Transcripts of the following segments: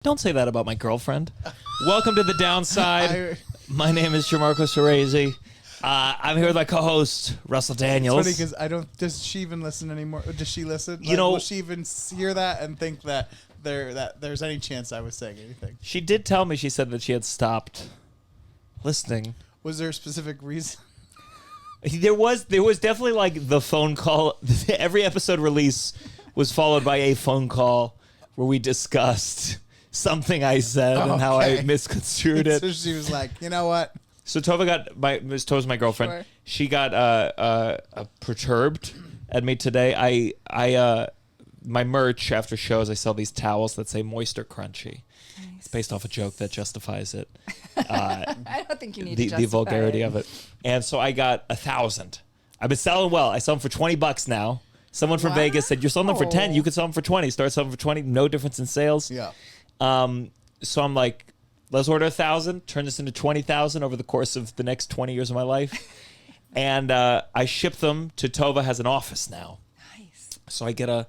Don't say that about my girlfriend. Welcome to The Downside. My name is Gianmarco Soresi. I'm here with my co-host, Russell Daniels. It's funny because does she even listen anymore? Does she listen? Will she even hear that and think that there's any chance I was saying anything? She did tell me, she said that she had stopped listening. Was there a specific reason? There was definitely like the phone call. Every episode release was followed by a phone call where we discussed something I said and how I misconstrued it. So she was like, you know what? So Tova's my girlfriend. Sure. She got perturbed at me today. I my merch after shows, I sell these towels that say moist or crunchy. Nice. It's based off a joke that justifies it. I don't think you need to justify the vulgarity of it. And so I got 1,000. I've been selling well. I sell them for $20 now. Someone from Vegas said, you're selling them for 10. You could sell them for 20. Start selling for 20. No difference in sales. Yeah. So I'm like, let's order 1,000, turn this into 20,000 over the course of the next 20 years of my life. And I ship them to Tova has an office now. Nice. So I get a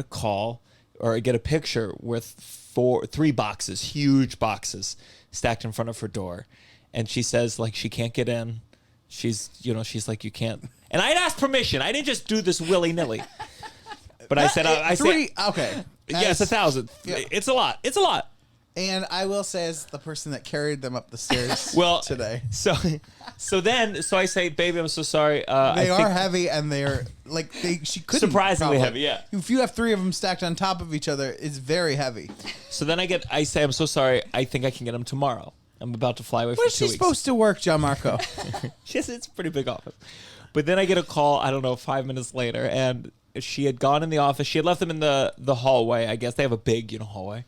call, or I get a picture with 3 boxes, huge boxes stacked in front of her door. And she says like she can't get in. She's like, you can't. And I had asked permission. I didn't just do this willy-nilly. But I said, okay. Yes, 1,000. Yeah. It's a lot. It's a lot. And I will say, as the person that carried them up the stairs today. So I say, baby, I'm so sorry. They are heavy, and she couldn't. Surprisingly probably. heavy, yeah. If you have 3 of them stacked on top of each other, it's very heavy. So then I say, I'm so sorry. I think I can get them tomorrow. I'm about to fly away for 2 weeks. Where's she supposed to work, Gianmarco? It's a pretty big office. But then I get a call, I don't know, 5 minutes later, and she had gone in the office. She had left them in the hallway. I guess they have a big, hallway.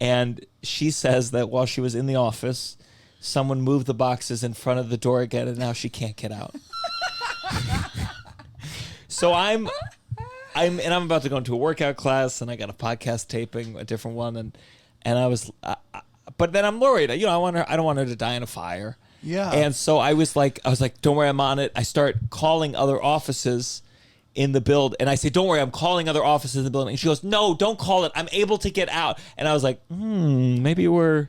And she says that while she was in the office, someone moved the boxes in front of the door again, and now she can't get out. So I'm about to go into a workout class, and I got a podcast taping, a different one, and I was, but then I'm worried. I don't want her to die in a fire. Yeah. And so I was like, don't worry, I'm on it. I start calling other offices in the build, and I say, don't worry, I'm calling other offices in the building. And she goes, no, don't call it. I'm able to get out. And I was like, maybe we're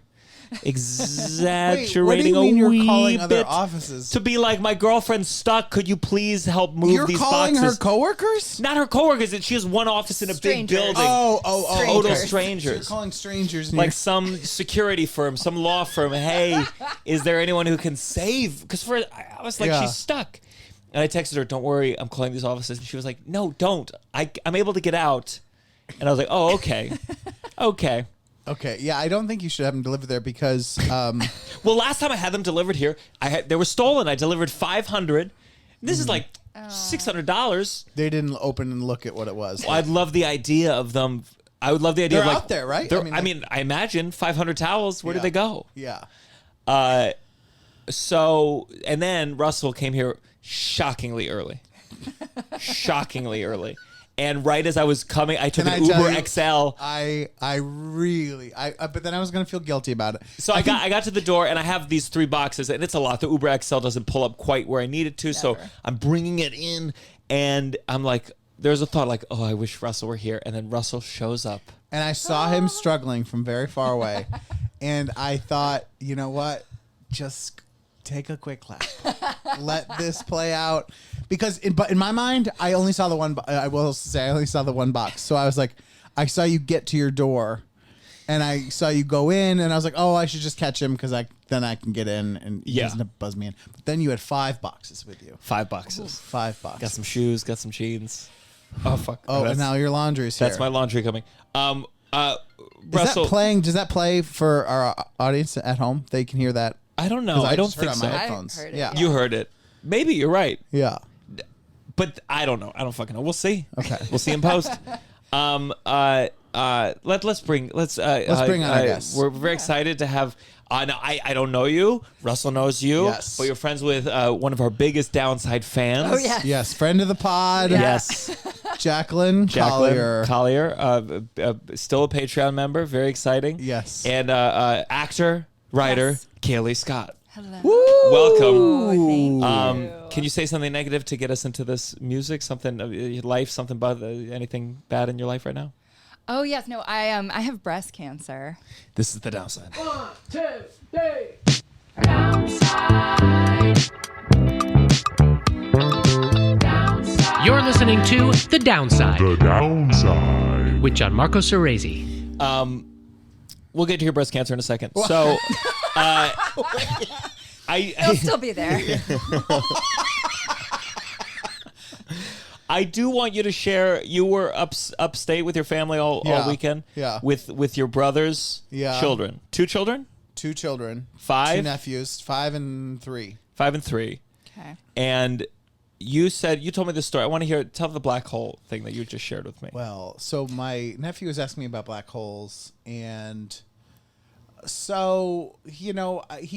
exaggerating. Wait, what do you mean you're calling bit other offices? to be like, my girlfriend's stuck. Could you please help move these boxes? You're calling her coworkers? Not her coworkers. She has one office in a big building. Oh, total So strangers. you're calling strangers. Like some security firm, some law firm. Hey, is there anyone who can save? Because I was like, she's stuck. And I texted her, don't worry, I'm calling these offices. And she was like, no, don't. I'm able to get out. And I was like, oh, okay. Okay. Okay, yeah, I don't think you should have them delivered there because... Well, last time I had them delivered here, they were stolen. I delivered 500. This is like $600. They didn't open and look at what it was. Well, I'd love the idea of them. I would love the idea They're of out there, right? I imagine 500 towels. Where did they go? Yeah. So, and then Russell came here shockingly early. And right as I was coming, I took an Uber XL. But then I was going to feel guilty about it. So I got to the door, and I have these 3 boxes, and it's a lot. The Uber XL doesn't pull up quite where I need it to, Never. so I'm bringing it in, and I'm like, there's a thought like, oh, I wish Russell were here, and then Russell shows up. And I saw him struggling from very far away, and I thought, you know what? Just take a quick clap. Let this play out. Because in my mind, I only saw the one. I will say I only saw the one box. So I was like, I saw you get to your door, and I saw you go in, and I was like, oh, I should just catch him because then I can get in and he doesn't buzz me in. But then you had 5 boxes with you. 5 boxes. Ooh, 5 boxes. Got some shoes. Got some jeans. Oh fuck. Oh, and now your laundry's here. That's my laundry coming. Russell, Does that play for our audience at home? They can hear that. I don't know. I don't think so. My headphones. Heard it, yeah, you heard it. Maybe you're right. Yeah, but I don't know. I don't fucking know. We'll see. Okay, we'll see in post. Let's bring on our guest. We're very excited to have. No, I don't know you. Russell knows you. Yes, but you're friends with one of our biggest Downside fans. Oh yeah. Yes, friend of the pod. Yeah. Yes. Jacqueline Collier, still a Patreon member. Very exciting. Yes, and actor, writer, Caileigh Scott. Hello. Woo! Welcome. Thank you. Can you say something negative to get us into this music? Something, your life, something about anything bad in your life right now? Oh yes, no, I have breast cancer. This is the downside. 1, 2, 3. Downside. You're listening to The Downside The Downside. with Gianmarco Soresi. We'll get to your breast cancer in a second. So, It'll still be there. I do want you to share. You were upstate with your family all weekend. Yeah. With your brothers. Yeah. Children. 2 children. 2 children. 5. 2 nephews. 5 and 3. 5 and 3. Okay. And you told me this story. I want to tell the black hole thing that you just shared with me. Well, so my nephew was asking me about black holes, and so, he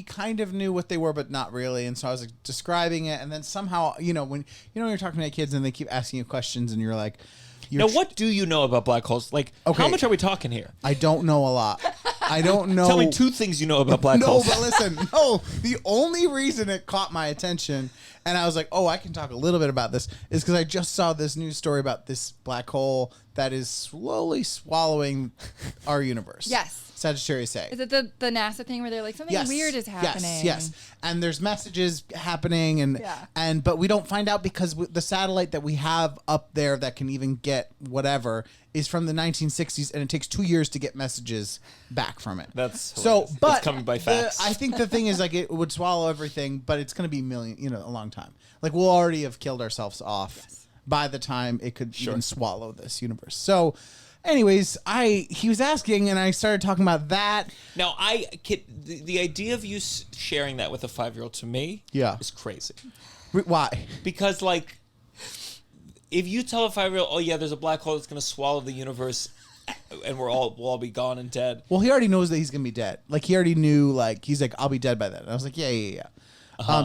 kind of knew what they were, but not really. And so I was like describing it, and then somehow, when you're talking to kids and they keep asking you questions, and you're like, now, what do you know about black holes? Like, how much are we talking here? I don't know a lot. I don't know. Tell me 2 things you know about black holes. No, but listen, the only reason it caught my attention, and I was like, I can talk a little bit about this, is because I just saw this news story about this black hole that is slowly swallowing our universe. Yes. Sagittarius A. Is it the NASA thing where they're like something weird is happening? Yes. And there's messages happening, but we don't find out because the satellite that we have up there that can even get whatever is from the 1960s, and it takes 2 years to get messages back from it. That's so, but it's coming by fax. I think the thing is, like, it would swallow everything, but it's going to be a long time. Like, we'll already have killed ourselves off by the time it could even swallow this universe. So, anyways, he was asking, and I started talking about that. Now, the idea of you sharing that with a 5-year-old to me is crazy. Why? Because, like, if you tell a 5-year-old, there's a black hole that's going to swallow the universe and we'll all be gone and dead. Well, he already knows that he's going to be dead. Like, he already knew, like, he's like, I'll be dead by then. And I was like, yeah.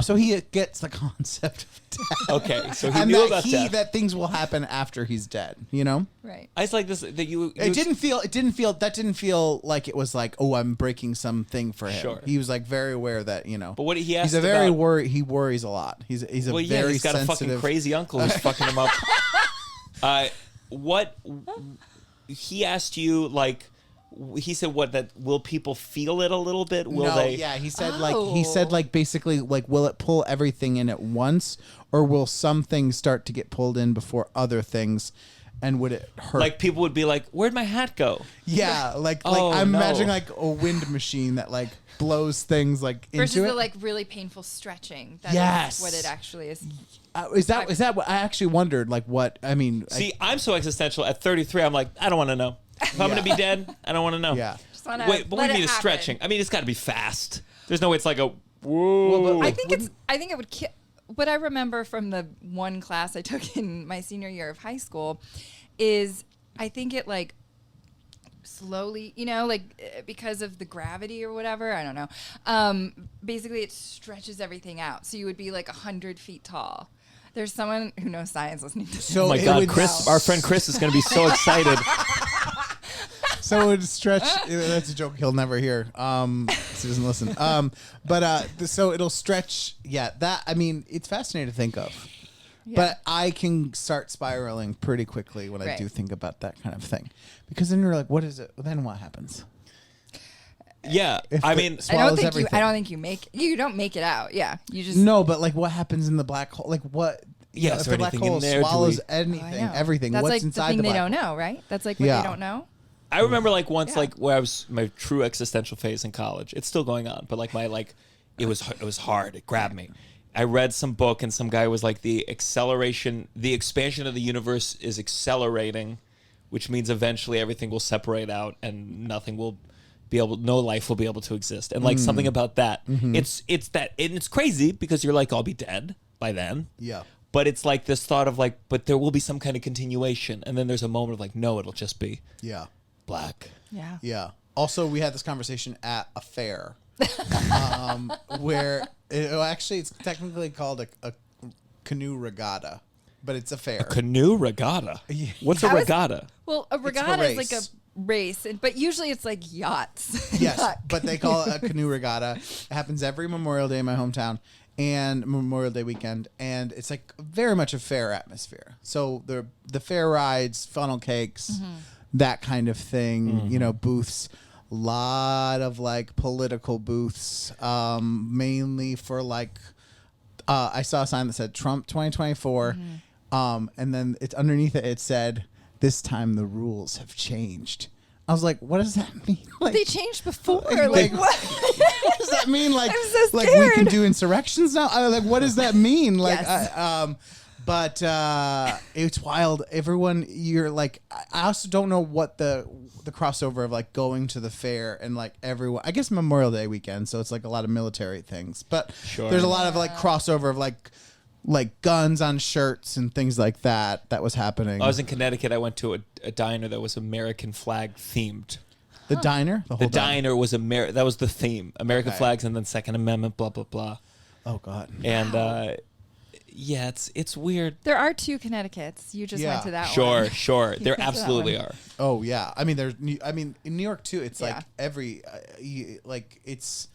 So he gets the concept of death. Okay, so he knew about death. That things will happen after he's dead, Right. It's like this, that you... It didn't feel like it was like, I'm breaking something for him. Sure. He was like very aware that, But what he asked he's he worries a lot. He's a very he's got sensitive... a fucking crazy uncle who's fucking him up. What... He asked you, like... He said that will people feel it a little bit? Will they? Yeah, he said like basically like, will it pull everything in at once, or will some things start to get pulled in before other things, and would it hurt? Like, people would be like, where'd my hat go? Yeah, I'm imagining like a wind machine that like blows things like versus into it. The like really painful stretching. That's what it actually is. Is that what I actually wondered? Like, what I mean? See, I'm so existential. At 33, I'm like, I don't want to know. If I'm going to be dead, I don't want to know. Yeah. Wait, but what do you mean it's stretching? I mean, it's got to be fast. There's no way it's like a whoa. Well, I think it would kill. What I remember from the one class I took in my senior year of high school is I think it like slowly, because of the gravity or whatever, I don't know. Basically, it stretches everything out. So you would be like 100 feet tall. There's someone who knows science listening to this. So oh my God, Chris, our friend Chris is going to be so excited. So it would stretch. That's a joke he'll never hear. So he doesn't listen. So it'll stretch. Yeah, it's fascinating to think of. Yeah. But I can start spiraling pretty quickly when I do think about that kind of thing, because then you're like, what is it? Then what happens? Yeah, I don't think you don't make it out. Yeah, you just but like, what happens in the black hole? Like, what? Yeah, if the black hole swallows everything. That's what's like inside the thing the black they don't hole? know, right? That's like what they don't know. I remember like once, like where I was my true existential phase in college. It's still going on, but like it was hard. It grabbed me. I read some book and some guy was like, the expansion of the universe is accelerating, which means eventually everything will separate out and no life will be able to exist. And like something about that, it's that, and it's crazy because you're like, I'll be dead by then. Yeah. But it's like this thought of like, but there will be some kind of continuation. And then there's a moment of like, no, it'll just be black. Yeah. Yeah. Also, we had this conversation at a fair where it's technically called a canoe regatta, but it's a fair. A canoe regatta? What's a regatta? Well, a regatta is like a race, but usually it's like yachts. Yes, but they call it a canoe regatta. It happens every Memorial Day in my hometown and Memorial Day weekend, and it's like very much a fair atmosphere. So the fair rides, funnel cakes, that kind of thing. You know, booths. Lot of like political booths, mainly for like. I saw a sign that said Trump 2024, and then it's underneath it. It said, "This time the rules have changed." I was like, "What does that mean?" Like, They changed before. like, Like what? what does that mean? Like, I'm so like we can scared. do insurrections now? Like, what does that mean? Like, Yes. but it's wild. Everyone, you're like, I also don't know what the crossover of like going to the fair and like everyone. I guess Memorial Day weekend, so it's like a lot of military things. But there's a lot of like crossover of like guns on shirts and things like that. That was happening. I was in Connecticut. I went to a diner that was American flag themed. The diner, the whole The diner was that was the theme. American flags and then Second Amendment, blah blah blah. Oh God. And yeah, it's weird. There are 2 Connecticut's. You just went to that one. Sure. There went to that absolutely one. are. Oh yeah, I mean in New York too. It's like Yeah. every like it's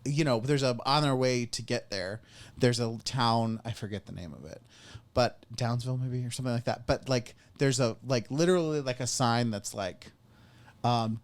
there's a on our way to get there. There's a town, I forget the name of it, but Downsville maybe or something like that. But like there's a like literally like a sign that's like,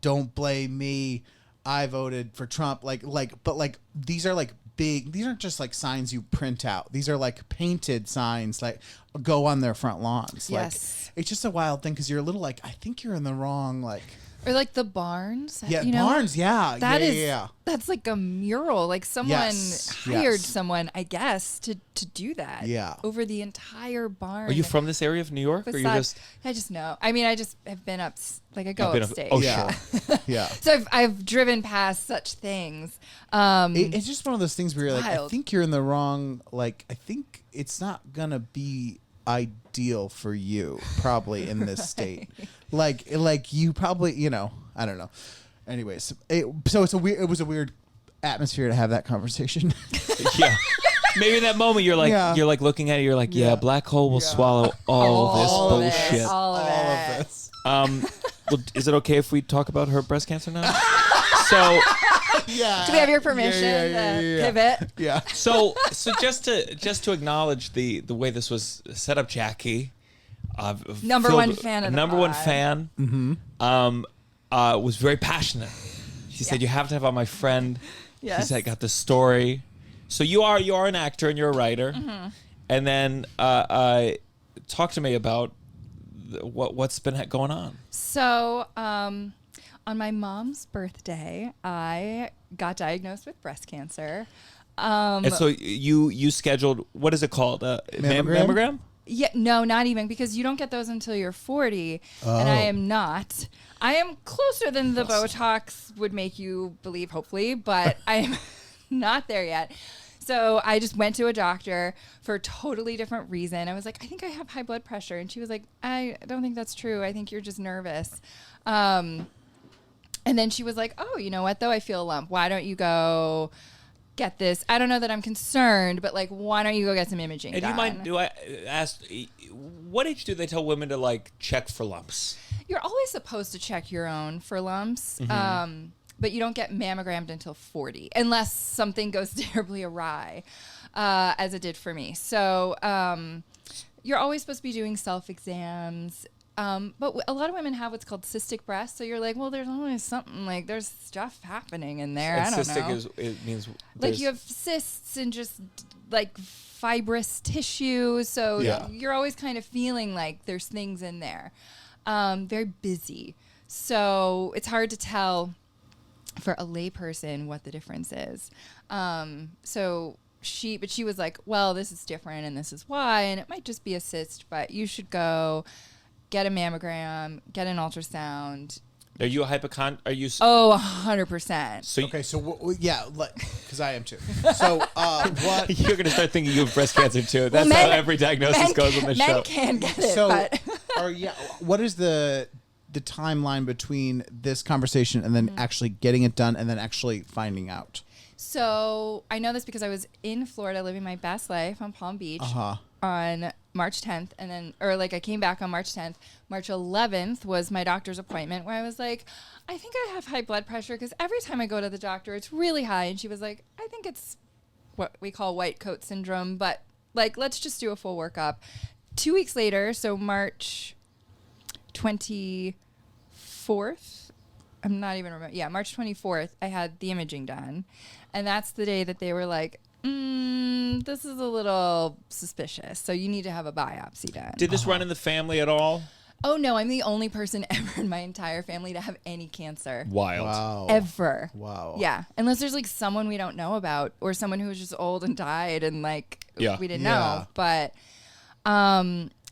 don't blame me, I voted for Trump. But these are like big. These aren't just like signs you print out. These are like painted signs, like go on their front lawns. Yes. Like it's just a wild thing because you're a little like, I think you're in the wrong like. Or like the barns. Yeah, you know? barns. Yeah, That yeah, is yeah. That's like a mural. Like someone Yes, hired yes. someone, I guess, to do that. Yeah. Over the entire barn. Are you from this area of New York? Or you Facade. just I just know. I mean, I just have been up. Like I go been up- upstate. oh, Yeah, sure. yeah. So I've driven past such things. It's just one of those things where you're like, I Wild. think you're in the wrong. Like, I think it's not gonna be ideal for you, probably in this state. Like you probably, I don't know. Anyways, it was a weird atmosphere to have that conversation. yeah. Maybe in that moment you're like Yeah. you're like looking at it. You're like, yeah, black hole will swallow all this bullshit. All of it. this. Well, is it okay if we talk about her breast cancer now? So Yeah. Do we have your permission to pivot? Yeah. So just to acknowledge the way this was set up, Jackie, Number one fan of the number one pod. fan, was very passionate. She said, "You have to have on my friend." Yes. She said, "Got the story." So you are an actor and you're a writer, and then talk to me about what's been going on. So, on my mom's birthday, I got diagnosed with breast cancer. And so you scheduled, what is it called? Mammogram? Yeah, no, not even, because you don't get those until you're 40, and I am not. I am closer than the Botox would make you believe, hopefully, but I am not there yet. So I just went to a doctor for a totally different reason. I was like, I think I have high blood pressure. And she was like, I don't think that's true. I think you're just nervous. And then she was like, oh, you know what, though? I feel a lump. Why don't you go get this? I don't know that I'm concerned, but like, why don't you go get some imaging And do you done? mind, do I ask, what age do they tell women to like check for lumps? You're always supposed to check your own for lumps. But you don't get mammogrammed until 40, unless something goes terribly awry, as it did for me. So you're always supposed to be doing self-exams. But a lot of women have what's called cystic breast. So you're like, well, there's always something, like there's stuff happening in there. And I don't cystic know. it means Like there's- you have cysts and just like fibrous tissue. So Yeah. you're always kind of feeling like there's things in there. Very busy. So it's hard to tell for a layperson what the difference is. So she was like, well, this is different and this is why, and it might just be a cyst, but you should go get a mammogram, get an ultrasound. Are you a hypochondriac? Are you? Oh, 100%. So Okay, so because I am too. So what? you're gonna start thinking you have breast cancer too. That's how every diagnosis goes on the men show. can get it, So, but what is the timeline between this conversation and then actually getting it done and then actually finding out? So I know this because I was in Florida living my best life on Palm Beach on March 10th. And then, I came back on March 10th. March 11th was my doctor's appointment where I was like, I think I have high blood pressure because every time I go to the doctor, it's really high. And she was like, I think it's what we call white coat syndrome, but let's just do a full workup. 2 weeks later, so March 21st, 24th. I'm not even remember. Yeah, March 24th, I had the imaging done. And that's the day that they were like, this is a little suspicious. So you need to have a biopsy done. Did this run in the family at all? Oh, no, I'm the only person ever in my entire family to have any cancer. Wild. Wow. Ever. Wow. Yeah. Unless there's like someone we don't know about or someone who was just old and died and like we didn't know. But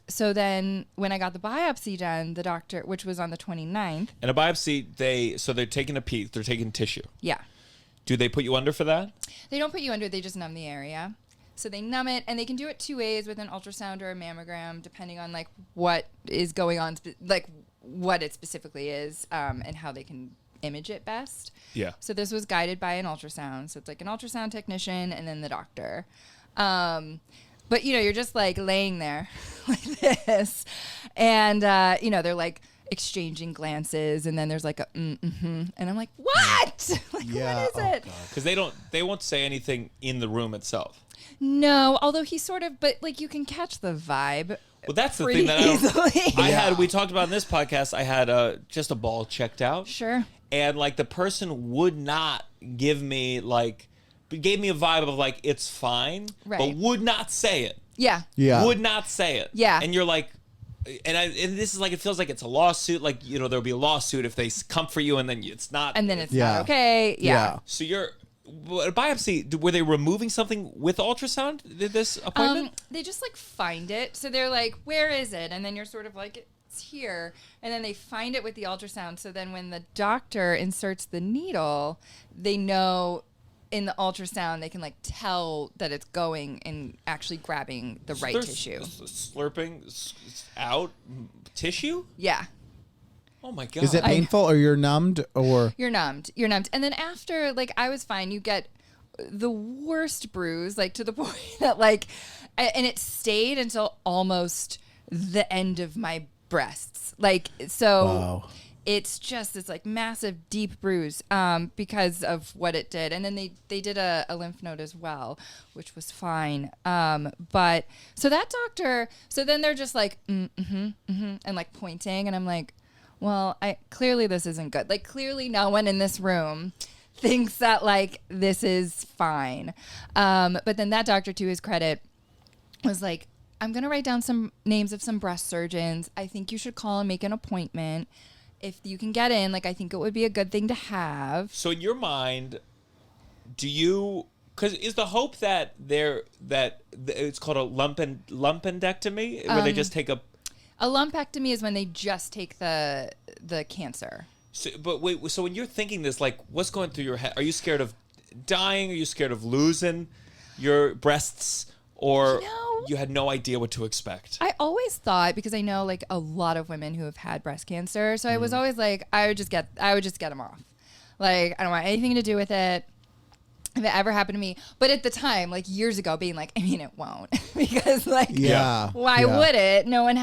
so then when I got the biopsy done, the doctor, which was on the 29th. And a biopsy, they're taking a piece, they're taking tissue. Yeah. Do they put you under for that? They don't put you under, they just numb the area. So they numb it, and they can do it 2 ways with an ultrasound or a mammogram, depending on like what is going on, like what it specifically is, and how they can image it best. Yeah. So this was guided by an ultrasound. So it's like an ultrasound technician and then the doctor. But you're just like laying there like this, and they're like exchanging glances, and then there's like a and I'm like, what? Like, what is it? Because they won't say anything in the room itself. No, although he sort of, but like you can catch the vibe. Well, that's the pretty thing that I don't. We talked about in this podcast. I had just a ball checked out. Sure. And like the person would not give me gave me a vibe of like it's fine, Right. but would not say it. Yeah. Yeah. Would not say it. Yeah. And you're like, and this is like, it feels like it's a lawsuit. Like, there'll be a lawsuit if they come for you and then it's not. And then it's not okay. Yeah. So a biopsy, were they removing something with ultrasound? Did this appointment? They just like find it. So they're like, where is it? And then you're sort of like, it's here. And then they find it with the ultrasound. So then when the doctor inserts the needle, they know in the ultrasound, they can like tell that it's going and actually grabbing the right tissue. Slurping out tissue? Yeah. Oh my God. Is it painful or you're numbed or? You're numbed. And then after, like, I was fine. You get the worst bruise, like to the point that like, and it stayed until almost the end of my breasts. Like, so Wow. it's just this like massive deep bruise because of what it did. And then they did a lymph node as well, which was fine. But so that doctor, so then they're just like, and like pointing, and I'm like, well, clearly this isn't good. Like, clearly no one in this room thinks that, like, this is fine. But then that doctor, to his credit, was like, I'm going to write down some names of some breast surgeons. I think you should call and make an appointment. If you can get in, like, I think it would be a good thing to have. So in your mind, because is the hope that it's called a lumpectomy, where they just take a lumpectomy is when they just take the cancer. So, but wait, so when you're thinking this, like, what's going through your head? Are you scared of dying? Are you scared of losing your breasts? Or you had no idea what to expect? I always thought, because I know like a lot of women who have had breast cancer, so I was always like, I would just get them off. Like, I don't want anything to do with it. If it ever happened to me. But at the time, like years ago, being like, I mean, it won't. Because like, why would it? No one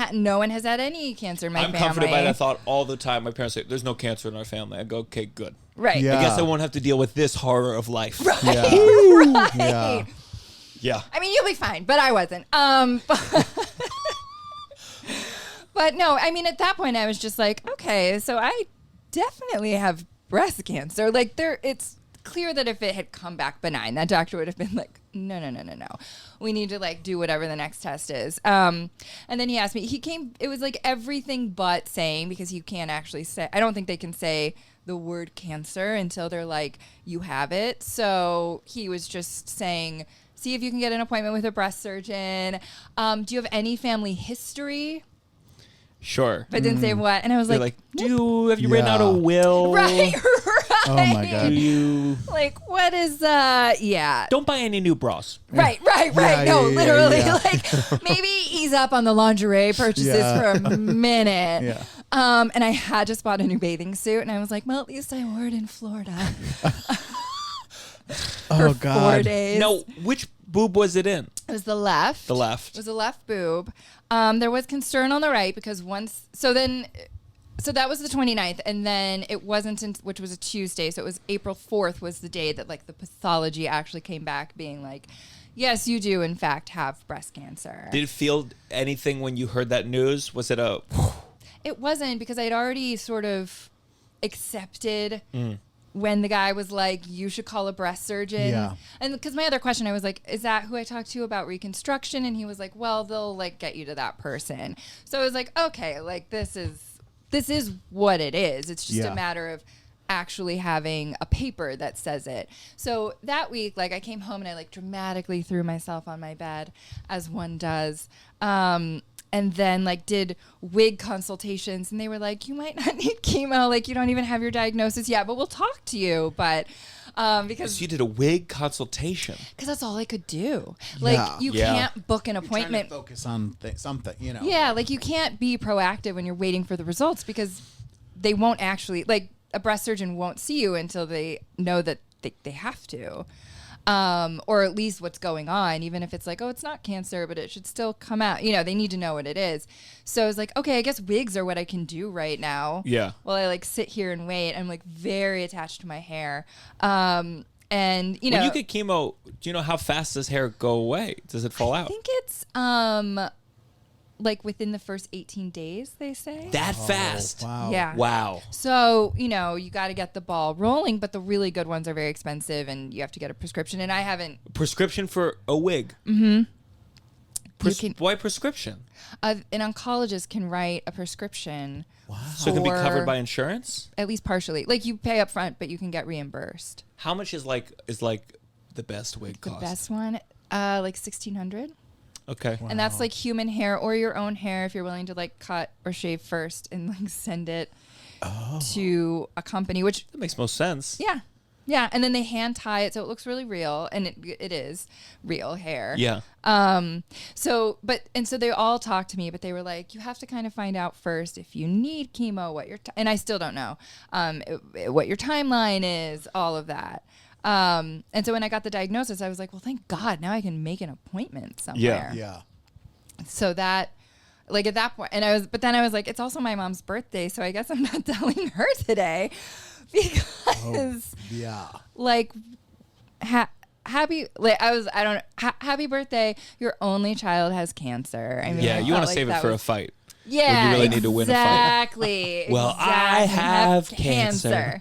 has had any cancer in my family. I'm comforted by that thought all the time. My parents say, there's no cancer in our family. I go, okay, good. Right. Yeah. I guess I won't have to deal with this horror of life. Right. Yeah. Right. Yeah. Yeah. I mean, you'll be fine, but I wasn't. But no, I mean, at that point, I was just like, okay, so I definitely have breast cancer. Like, it's clear that if it had come back benign, that doctor would have been like, no. We need to like do whatever the next test is. And then he asked me, it was like everything but saying, because you can't actually say, I don't think they can say the word cancer until they're like, you have it. So he was just saying, see if you can get an appointment with a breast surgeon. Do you have any family history? Sure. But didn't say what. And I was They're like, have you written out a will? right. Oh my God. Do you Like, what is yeah. don't buy any new bras? Right. Yeah, No, yeah, literally. yeah. Like, maybe ease up on the lingerie purchases for a minute. Yeah. And I had just bought a new bathing suit, and I was like, well, at least I wore it in Florida. Oh for God. 4 days. No, which boob was it in? It was the left. The left. It was the left boob. There was concern on the right because so that was the 29th, and then it wasn't, which was a Tuesday, so it was April 4th was the day that like the pathology actually came back being like, yes, you do in fact have breast cancer. Did it feel anything when you heard that news? Was it It wasn't, because I'd already sort of accepted when the guy was like, you should call a breast surgeon. Yeah. And because my other question, I was like, is that who I talked to about Reconstruction? And he was like, well, they'll like get you to that person. So I was like, okay, like this is what it is. It's just a matter of actually having a paper that says it. So that week, like I came home and I like dramatically threw myself on my bed, as one does. And then like did wig consultations, and they were like, you might not need chemo. Like you don't even have your diagnosis yet, but we'll talk to you. But because So you did a wig consultation. Because that's all I could do. Like you can't book an appointment. Focus on something, you know. Yeah, like you can't be proactive when you're waiting for the results, because they won't actually, like a breast surgeon won't see you until they know that they have to. Or at least what's going on, even if it's like, oh, it's not cancer, but it should still come out. You know, they need to know what it is. So I was like, okay, I guess wigs are what I can do right now. Yeah. While I like sit here and wait. I'm like very attached to my hair. And you know, When you get chemo, do you know how fast does hair go away? Does it fall out? I think it's like within the first 18 days, they say. That fast? Wow. Yeah. Wow. So, you know, you got to get the ball rolling, but the really good ones are very expensive and you have to get a prescription. And I haven't. Prescription for a wig? Mm-hmm. Why prescription? An oncologist can write a prescription. Wow. So it can be covered for- by insurance? At least partially. Like you pay up front, but you can get reimbursed. How much is like the best wig The cost? best one, like $1,600. Okay. And that's like human hair or your own hair if you're willing to like cut or shave first and like send it to a company, which That makes most sense. yeah, and then they hand tie it so it looks really real, and it is real hair. Yeah. So they all talked to me, but they were like, you have to kind of find out first if you need chemo, what and I still don't know what your timeline is, all of that. And so when I got the diagnosis, I was like, well, thank God, now I can make an appointment somewhere. Yeah. So that, like at that point, but then I was like, it's also my mom's birthday, so I guess I'm not telling her today because, like, happy, like happy birthday, your only child has cancer. I mean, Yeah, you want to like save it for a fight. Yeah, you really need to win a fight. Exactly. Well, I have cancer.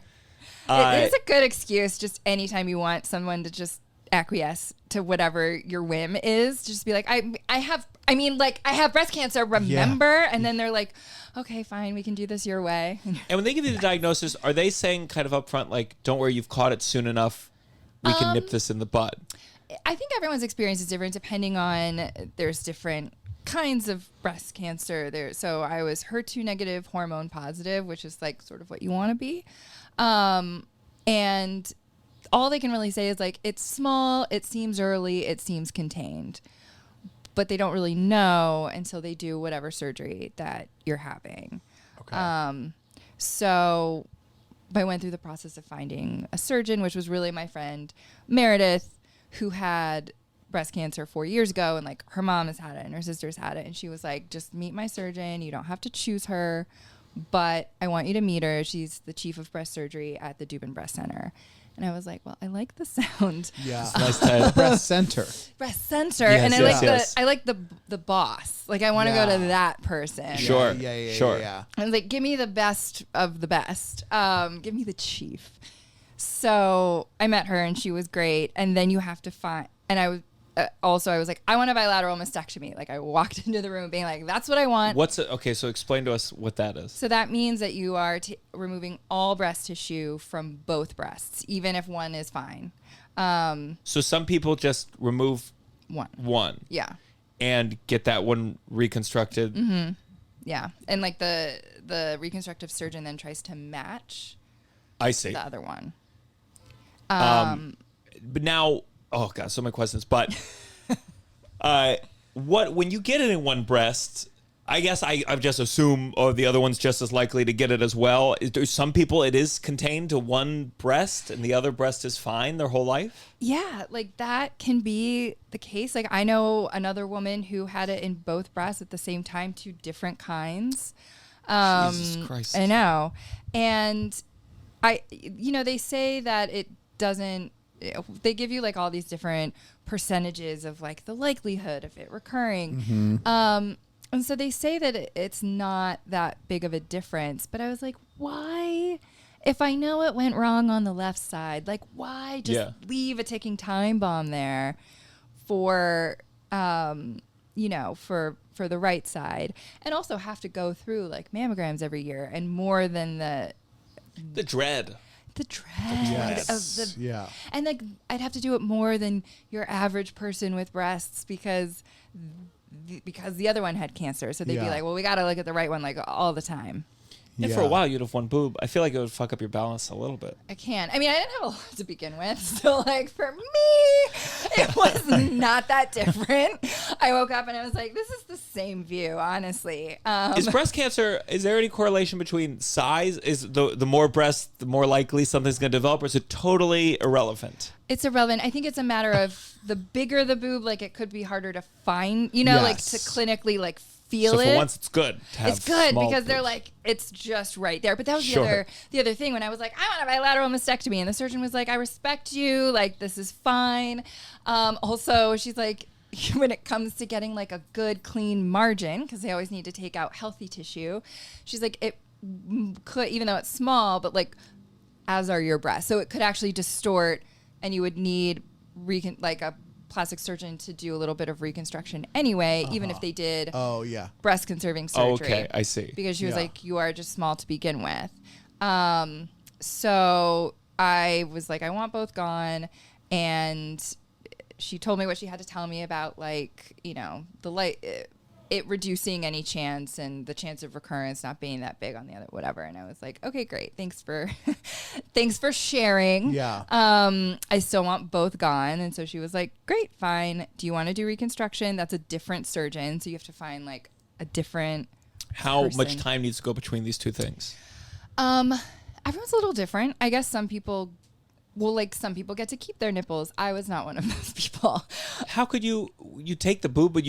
It is a good excuse just anytime you want someone to just acquiesce to whatever your whim is. Just be like, I have breast cancer, remember? Yeah. And then they're like, okay, fine, we can do this your way. And when they give you the diagnosis, are they saying kind of upfront, like, don't worry, you've caught it soon enough, we can nip this in the bud? I think everyone's experience is different depending on, there's different kinds of breast cancer there. So I was HER2 negative, hormone positive, which is like sort of what you want to be. And all they can really say is like, it's small, it seems early, it seems contained, but they don't really know until they do whatever surgery that you're having. Okay. So I went through the process of finding a surgeon, which was really my friend Meredith, who had breast cancer 4 years ago, and like her mom has had it and her sister's had it. And she was like, just meet my surgeon. You don't have to choose her, but I want you to meet her. She's the chief of breast surgery at the Dubin Breast Center. And I was like, well, I like the sound. Yeah. Nice title. Breast center. Breast center. Yes, and I yes, like yes. I like the boss. Like I want to go to that person. Sure. Sure. Yeah. I was like, give me the best of the best. Give me the chief. So I met her and she was great. And then you have to find, and I was also, I was like, I want a bilateral mastectomy. Like I walked into the room being like, that's what I want. Okay, so explain to us what that is. So that means that you are removing all breast tissue from both breasts, even if one is fine. So some people just remove one. Yeah. And get that one reconstructed. Mm-hmm. Yeah. And like the reconstructive surgeon then tries to match I see. the other one. But now, oh God, so many questions. But when you get it in one breast, I guess I just assume, the other one's just as likely to get it as well. Some people, it is contained to one breast and the other breast is fine their whole life? Yeah, like that can be the case. Like I know another woman who had it in both breasts at the same time, 2 different kinds. Jesus Christ. I know. And they say that it doesn't, they give you like all these different percentages of like the likelihood of it recurring. Mm-hmm. And so they say that it's not that big of a difference, but I was like, why if I know it went wrong on the left side, like why just leave a ticking time bomb there for, you know, for the right side, and also have to go through like mammograms every year and more than the dread. The dread of the and like I'd have to do it more than your average person with breasts because the other one had cancer, so they'd be like, well, we got to look at the right one like all the time. And for a while you'd have one boob. I feel like it would fuck up your balance a little bit. I can't. I mean, I didn't have a lot to begin with, so like for me, it was not that different. I woke up and I was like, this is the same view, honestly. Is breast cancer, is there any correlation between size? Is the more breasts, the more likely something's going to develop, or is it totally irrelevant? It's irrelevant. I think it's a matter of the bigger the boob, like it could be harder to find, you know, like to clinically like feel it. So for once it's good to have it's good small because they're boobs. like, it's just right there. But that was the other thing when I was like, I want a bilateral mastectomy. And the surgeon was like, I respect you. Like, this is fine. Also, she's like, when it comes to getting like a good clean margin, because they always need to take out healthy tissue, she's like, it could, even though it's small, but like as are your breasts. So it could actually distort and you would need like a plastic surgeon to do a little bit of reconstruction anyway, even if they did breast conserving surgery. Oh, okay, I see. Because she was like, you are just small to begin with. So I was like, I want both gone. And she told me what she had to tell me about, like, you know, the light, it reducing any chance and the chance of recurrence not being that big on the other, whatever. And I was like, okay, great. Thanks for sharing. Yeah. I still want both gone. And so she was like, great, fine. Do you want to do reconstruction? That's a different surgeon. So you have to find like a different How person. much time needs to go between these two things? Everyone's a little different. I guess some people some people get to keep their nipples. I was not one of those people. How could you take the boob, but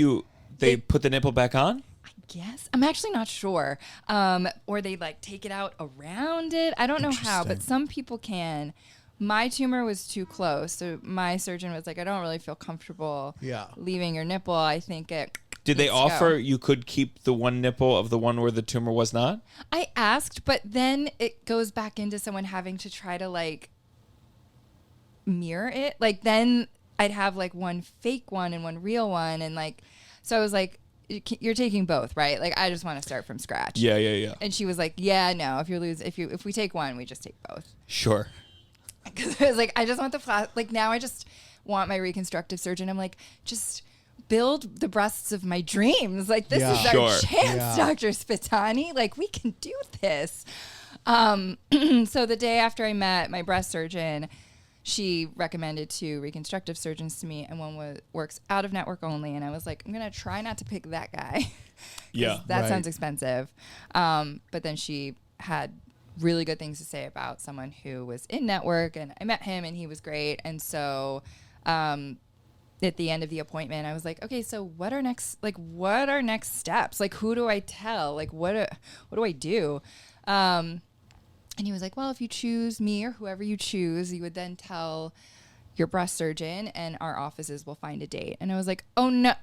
they put the nipple back on? I guess. I'm actually not sure. Or they like take it out around it. I don't know how, but some people can. My tumor was too close. So my surgeon was like, I don't really feel comfortable leaving your nipple. I think it Did they needs to offer go. you could keep the one nipple of the one where the tumor was not? I asked, but then it goes back into someone having to try to like mirror it. Like then I'd have like one fake one and one real one. And like, so I was like, you're taking both, right? Like, I just want to start from scratch. Yeah. And she was like, yeah, no, if we take one, we just take both. Sure. Because I was like, I just want now I just want my reconstructive surgeon. I'm like, just build the breasts of my dreams. Like, this is our chance, Dr. Spitani. Like, we can do this. So the day after I met my breast surgeon, she recommended two reconstructive surgeons to me, and one works out of network only. And I was like, I'm going to try not to pick that guy. That sounds expensive. But then she had really good things to say about someone who was in network, and I met him and he was great. And so at the end of the appointment, I was like, okay, so what are next steps? Like, who do I tell? Like, what do I do? And he was like, well, if you choose me or whoever you choose, you would then tell your breast surgeon and our offices will find a date. And I was like, oh, no.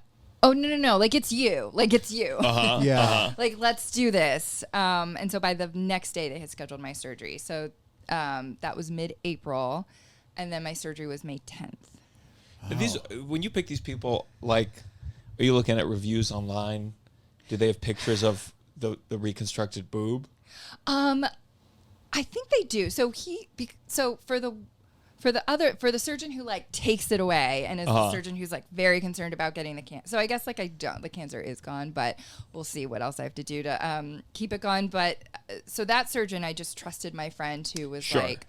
Like, it's you. Like, it's you. Like, let's do this. And so by the next day, they had scheduled my surgery. So that was mid-April. And then my surgery was May 10th. When you pick these people, like, are you looking at reviews online? Do they have pictures of the reconstructed boob? I think they do. So for the surgeon who like takes it away and is the surgeon who's like very concerned about getting the cancer. So I guess like the cancer is gone, but we'll see what else I have to do to keep it gone. But so that surgeon, I just trusted my friend who was like,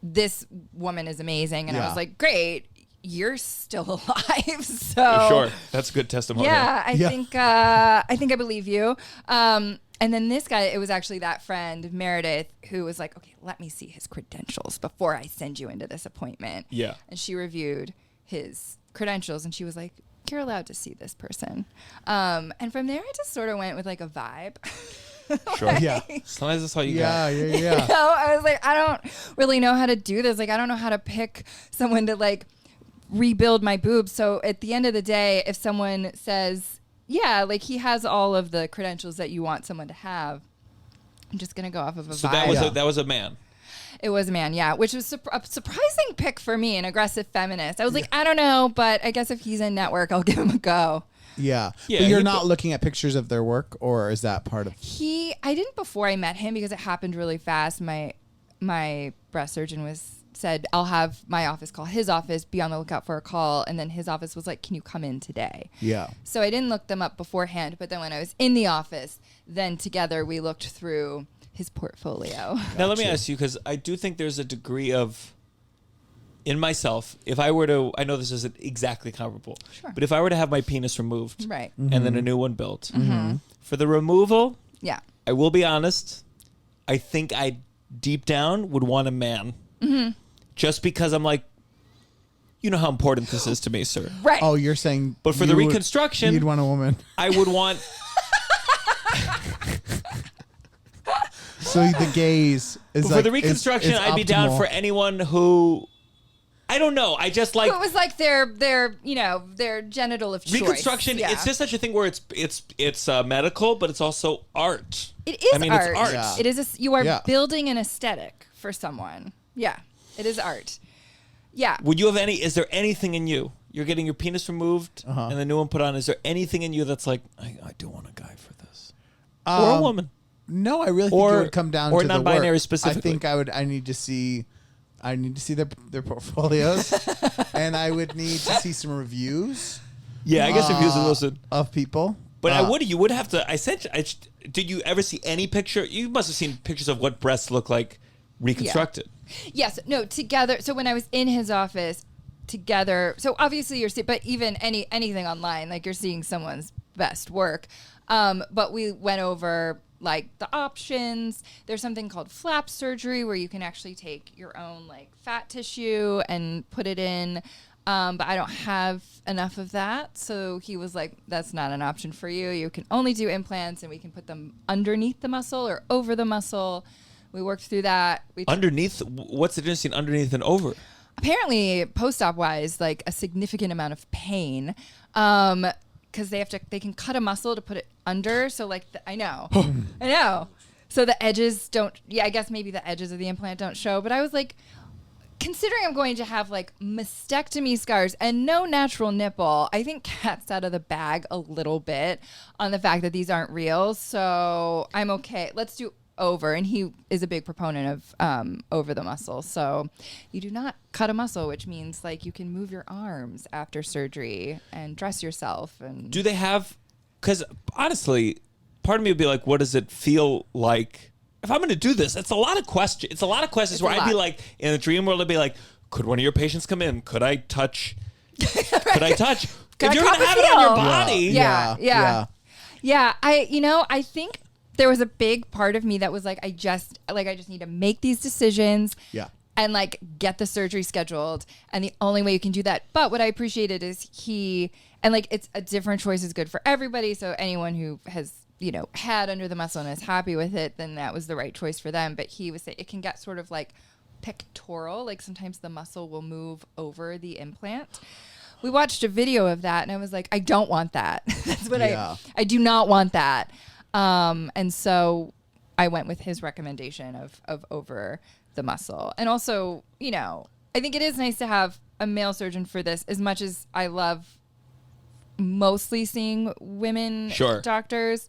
this woman is amazing, and I was like, great, you're still alive. So that's good testimony. Yeah, I think I believe you. And then this guy, it was actually that friend, Meredith, who was like, okay, let me see his credentials before I send you into this appointment. Yeah. And she reviewed his credentials and she was like, you're allowed to see this person. And from there, I just sort of went with like a vibe. Sometimes that's all you got. You know, I was like, I don't really know how to do this. Like, I don't know how to pick someone to like rebuild my boobs. So at the end of the day, if someone says, yeah, like he has all of the credentials that you want someone to have, I'm just gonna go off of a So vibe. that was a man. It was a man, yeah, which was a surprising pick for me, an aggressive feminist. I was like, I don't know, but I guess if he's in network, I'll give him a go. Yeah. Yeah, But you're he not put- looking at pictures of their work, or is that part of? I didn't before I met him because it happened really fast. My breast surgeon said, I'll have my office call his office, be on the lookout for a call. And then his office was like, can you come in today? Yeah. So I didn't look them up beforehand. But then when I was in the office, then together we looked through his portfolio. Now let me ask you, because I do think there's a degree of, in myself, if I were to, I know this isn't exactly comparable, Sure. but if I were to have my penis removed Right. and then a new one built, for the removal, Yeah. I will be honest, I think I deep down would want a man. Just because I'm like, you know how important this is to me, sir. Right. Oh, you're saying. But for the you would- reconstruction, you'd want a woman. I would want. So the gaze is But like for the reconstruction, is I'd be down optimal. for anyone who, I don't know. I just like So it was like their genital of choice. reconstruction. Yeah. It's just such a thing where it's medical, but it's also art. It is I mean, art. it's art. Yeah. It is. You are Yeah. building an aesthetic for someone. Yeah, it is art. Yeah. Would you have any? Is there anything in you? You're getting your penis removed and the new one put on. Is there anything in you that's like, I do want a guy for this, or a woman? No, I really think Or- it would come down or to the non-binary work. specifically. I think I need to see their portfolios, and I would need to see some reviews Yeah, I guess if you listen. of people. But you would have to. Did you ever see any picture? You must have seen pictures of what breasts look like reconstructed. Yes. No. Together. So when I was in his office, together. So obviously but even anything online, like you're seeing someone's best work. But we went over like the options. There's something called flap surgery where you can actually take your own like fat tissue and put it in. But I don't have enough of that. So he was like, that's not an option for you. You can only do implants and we can put them underneath the muscle or over the muscle. We worked through that. Underneath, what's the difference between underneath and over? Apparently, post-op wise, like a significant amount of pain. Because they can cut a muscle to put it under. So like, I know. So the edges I guess maybe the edges of the implant don't show. But I was like, considering I'm going to have like mastectomy scars and no natural nipple, I think cat's out of the bag a little bit on the fact that these aren't real. So I'm okay. Let's do over. And he is a big proponent of over the muscle. So you do not cut a muscle, which means like you can move your arms after surgery and dress yourself. And Do they have? Because honestly, part of me would be like, what does it feel like? If I'm going to do this, it's a lot of questions. It's a lot of questions It's where a I'd be lot. like, in the dream world, I'd be like, could one of your patients come in? Could I touch? Could I touch? Could If I you're going to cup have a it on your heel? body, Yeah. I think there was a big part of me that was like, I just need to make these decisions. Yeah. And like get the surgery scheduled. And the only way you can do that. But what I appreciated is it's a different choice is good for everybody. So anyone who has, had under the muscle and is happy with it, then that was the right choice for them. But he was saying it can get sort of like pectoral. Like sometimes the muscle will move over the implant. We watched a video of that and I was like, I don't want that. That's what I do not want that. And so I went with his recommendation of over the muscle. And also, I think it is nice to have a male surgeon for this, as much as I love mostly seeing women Sure. doctors,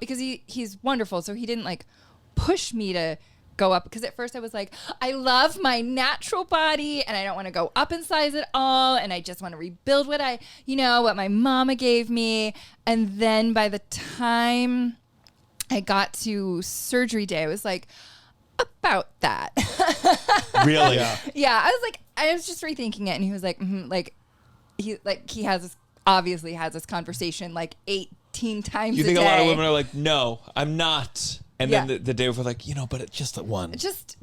because he's wonderful. So he didn't like push me to go up, because at first I was like, I love my natural body and I don't want to go up in size at all, and I just want to rebuild what what my mama gave me. And then by the time I got to surgery day, I was like, about that. really? Yeah, I was just rethinking it, and he was like, he obviously has this conversation like 18 times. You a think day. a lot of women are like, no, I'm not. And Yeah. then the day before, like, but it's just one. Just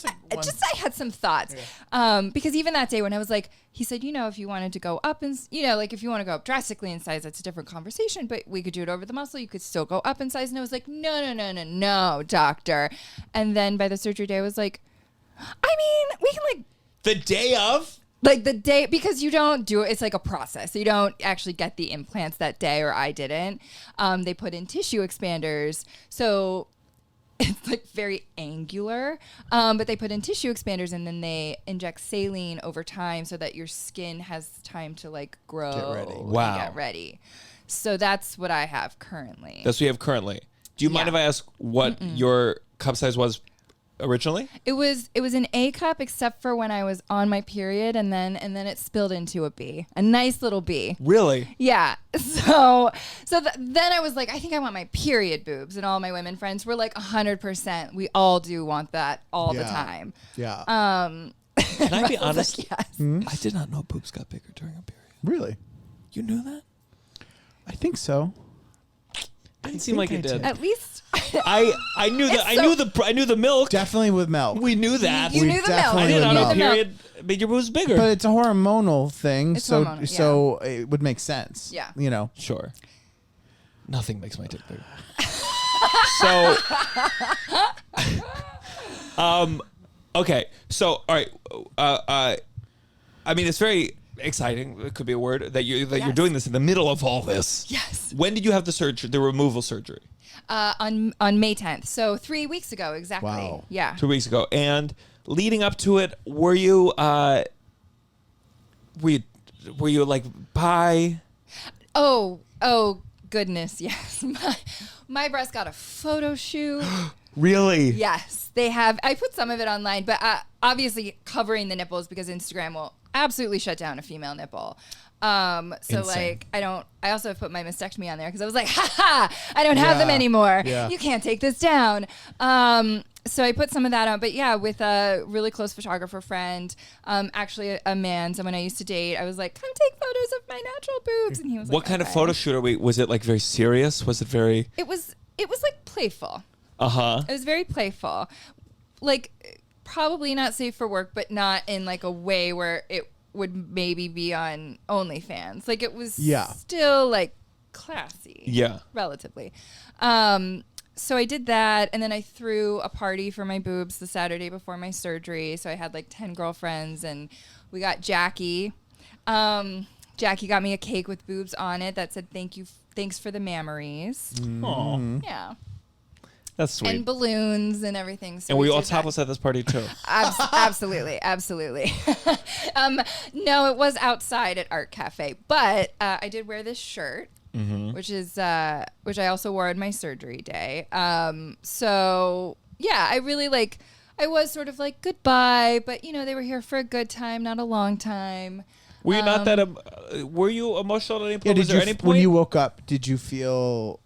one. I had some thoughts, because even that day when I was like, he said, if you wanted to go up and, like if you want to go up drastically in size, that's a different conversation, but we could do it over the muscle. You could still go up in size. And I was like, no, doctor. And then by the surgery day, I was like, I mean, we can like, The day of? Like the day, because you don't do it, it's like a process. You don't actually get the implants that day, or I didn't. They put in tissue expanders. So it's like very angular, but they put in tissue expanders and then they inject saline over time so that your skin has time to like grow Get ready. and Wow. get ready. So that's what I have currently. That's what you have currently. Do you mind Yeah. if I ask what your cup size was originally? It was an A cup, except for when I was on my period, and then it spilled into a B, a nice little B. Really? Yeah. So then I was like, I think I want my period boobs, and all my women friends were like 100%. We all do want that all the Yeah. time. Yeah. Can I be I was honest? like, yes. I did not know boobs got bigger during a period. Really? You knew that? I think so. Didn't seem like think it I did. At least I knew that. I knew the milk. Definitely with milk. We knew that. You We knew the milk. definitely I didn't with know milk. a period made your boobs bigger. But it's a hormonal thing, It's so hormonal, so it would make sense. Yeah. You know. Sure. Nothing makes my dick bigger. So, okay. So, all right. I mean, it's very exciting. It could be a word that you're Yes. doing this in the middle of all this. Yes. When did you have the surgery, the removal surgery? On May 10th. So 3 weeks ago, exactly. Wow. Yeah. 2 weeks ago. And leading up to it, were you like bi? Oh goodness, yes. My breast got a photo shoot. Really? Yes, they have. I put some of it online, but obviously covering the nipples because Instagram will absolutely shut down a female nipple. So Insane. like I also put my mastectomy on there because I was like, I don't have them Yeah. anymore. Yeah. You can't take this down. So I put some of that on, but yeah, with a really close photographer friend, actually a man, someone I used to date, I was like, come take photos of my natural boobs. And he was like, What kind of okay. photo shoot are we? Was it like very serious? Was it very? It was like playful. Uh-huh. It was very playful. Like probably not safe for work, but not in like a way where it would maybe be on OnlyFans. Like it was still like classy. Yeah. Relatively. So I did that, and then I threw a party for my boobs the Saturday before my surgery. So I had like 10 girlfriends, and we got Jackie. Jackie got me a cake with boobs on it that said thanks for the memories. Aw. Yeah. That's sweet. And balloons and everything. So And were you did all that. topless at this party too? Absolutely. No, it was outside at Art Cafe, but I did wear this shirt, which I also wore on my surgery day. So yeah, I really I was sort of like goodbye, but they were here for a good time, not a long time. Were you not that? Were you emotional at any point? Yeah. Was there any point? When you woke up, did you feel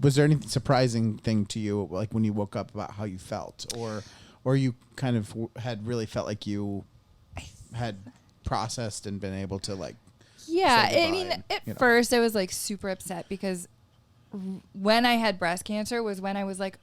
was there any surprising thing to you, like when you woke up, about how you felt, or you kind of had really felt like you had processed and been able to Yeah, say I mean, goodbye at and, first I was like super upset because when I had breast cancer was when I was like,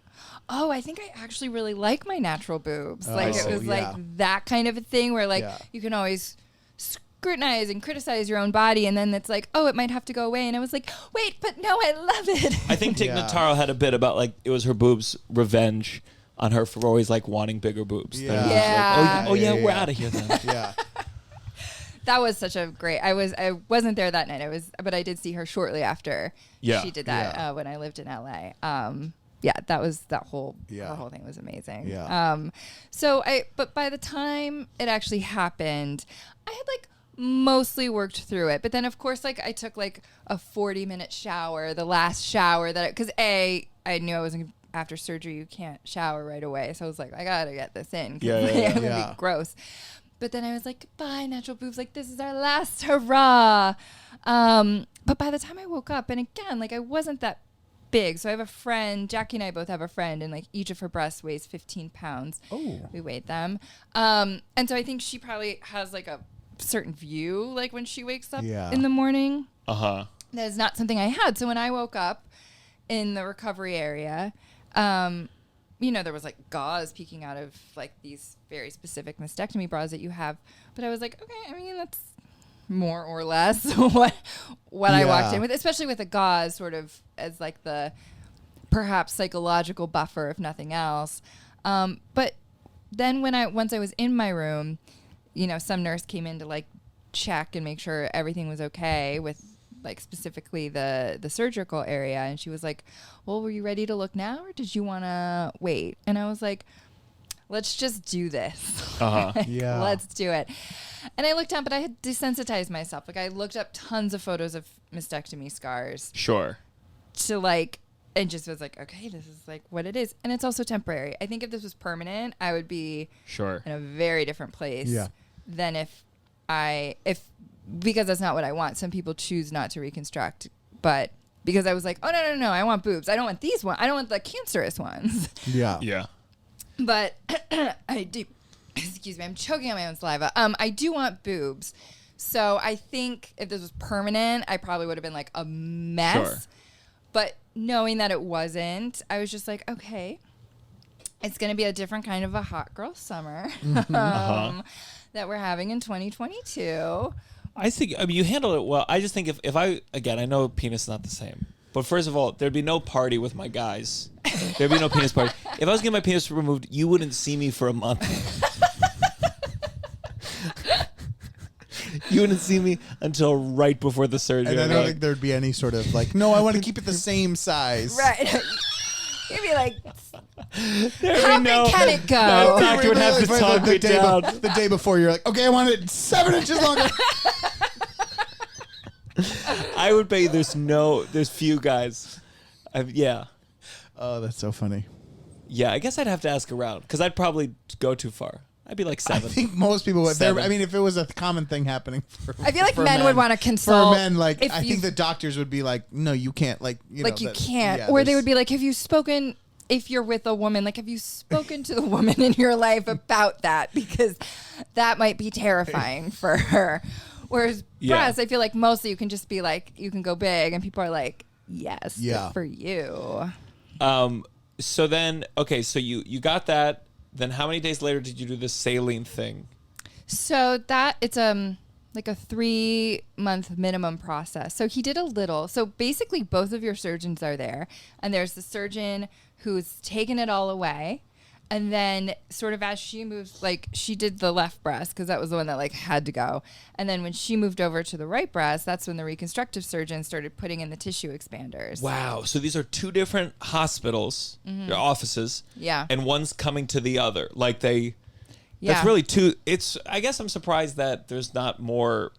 oh, I think I actually really like my natural boobs. Like it was like that kind of a thing where you can always scrutinize and criticize your own body, and then it's like, oh, it might have to go away. And I was like, wait, but no, I love it. I think Tig Notaro had a bit about it was her boobs' revenge on her for always wanting bigger boobs. Yeah. Then it was Yeah. oh yeah, Yeah. we're out of here then. yeah. That was such a great. I wasn't there that night. But I did see her shortly after she did that when I lived in LA. Yeah, that was her whole thing was amazing. Yeah. But by the time it actually happened, I had mostly worked through it. But then of course I took a 40-minute shower, the last shower because I knew I wasn't after surgery. You can't shower right away, so I was like, I gotta get this in. It would be gross. But then I was like, bye, natural boobs. This is our last hurrah. But by the time I woke up, and again, I wasn't that big. So I have a friend, Jackie and I both have a friend, and each of her breasts weighs 15 pounds. Oh. We weighed them. And so I think she probably has a certain view, when she wakes up in the morning. Uh-huh. That is not something I had. So when I woke up in the recovery area, there was gauze peeking out of these very specific mastectomy bras that you have. But I was like, okay, I mean, that's more or less what I walked in with, especially with the gauze sort of as the perhaps psychological buffer, if nothing else. But then once I was in my room, some nurse came in to like check and make sure everything was okay with like specifically the surgical area. And she was like, well, were you ready to look now or did you want to wait? And I was like, let's just do this. Yeah. Let's do it. And I looked up, but I had desensitized myself. Like I looked up tons of photos of mastectomy scars. Sure. To like, and just was like, okay, this is like what it is. And it's also temporary. I think if this was permanent, I would be Sure. in a very different place Yeah. than because that's not what I want. Some people choose not to reconstruct, but because I was like, oh, no, I want boobs. I don't want these ones. I don't want the cancerous ones. Yeah. Yeah. But I do, excuse me, I'm choking on my own saliva. I do want boobs. So I think if this was permanent, I probably would have been like a mess. Sure. But knowing that it wasn't, I was just like, okay, it's going to be a different kind of a hot girl summer that we're having in 2022. I think, you handled it well. I just think if I know penis is not the same. But first of all, there'd be no party with my guys. There'd be no penis party. If I was getting my penis removed, you wouldn't see me for a month. You wouldn't see me until right before the surgery. And I don't think there'd be any sort of like, no, I want to keep it the same size. Right. You'd be like, There'd how be big can it go? No doctor would have to talk me down. The day before, you're like, okay, I want it 7 inches longer. I would bet you there's few guys. Yeah. Oh, that's so funny. Yeah, I guess I'd have to ask around because I'd probably go too far. I'd be like 7. I think most people would. 7. I mean, if it was a common thing happening for I feel like for men would want to consult. For men, like, if I think the doctors would be like, no, you can't. Like, you like know, you can't. yeah, Or they there's- would be like, if you're with a woman, like, have you spoken to the woman in your life about that? Because that might be terrifying for her. Whereas breasts, I feel like mostly you can just be like, you can go big, and people are like, yes, Yeah. good for you. So then, okay, so you got that. Then how many days later did you do this saline thing? So it's like a 3-month minimum process. So he did a little. So basically both of your surgeons are there, and there's the surgeon who's taken it all away. And then sort of as she moves, like she did the left breast because that was the one that like had to go. And then when she moved over to the right breast, that's when the reconstructive surgeon started putting in the tissue expanders. Wow. So these are 2 different hospitals, their offices. Yeah. And one's coming to the other. Like that's Yeah. really 2. I guess I'm surprised that there's not more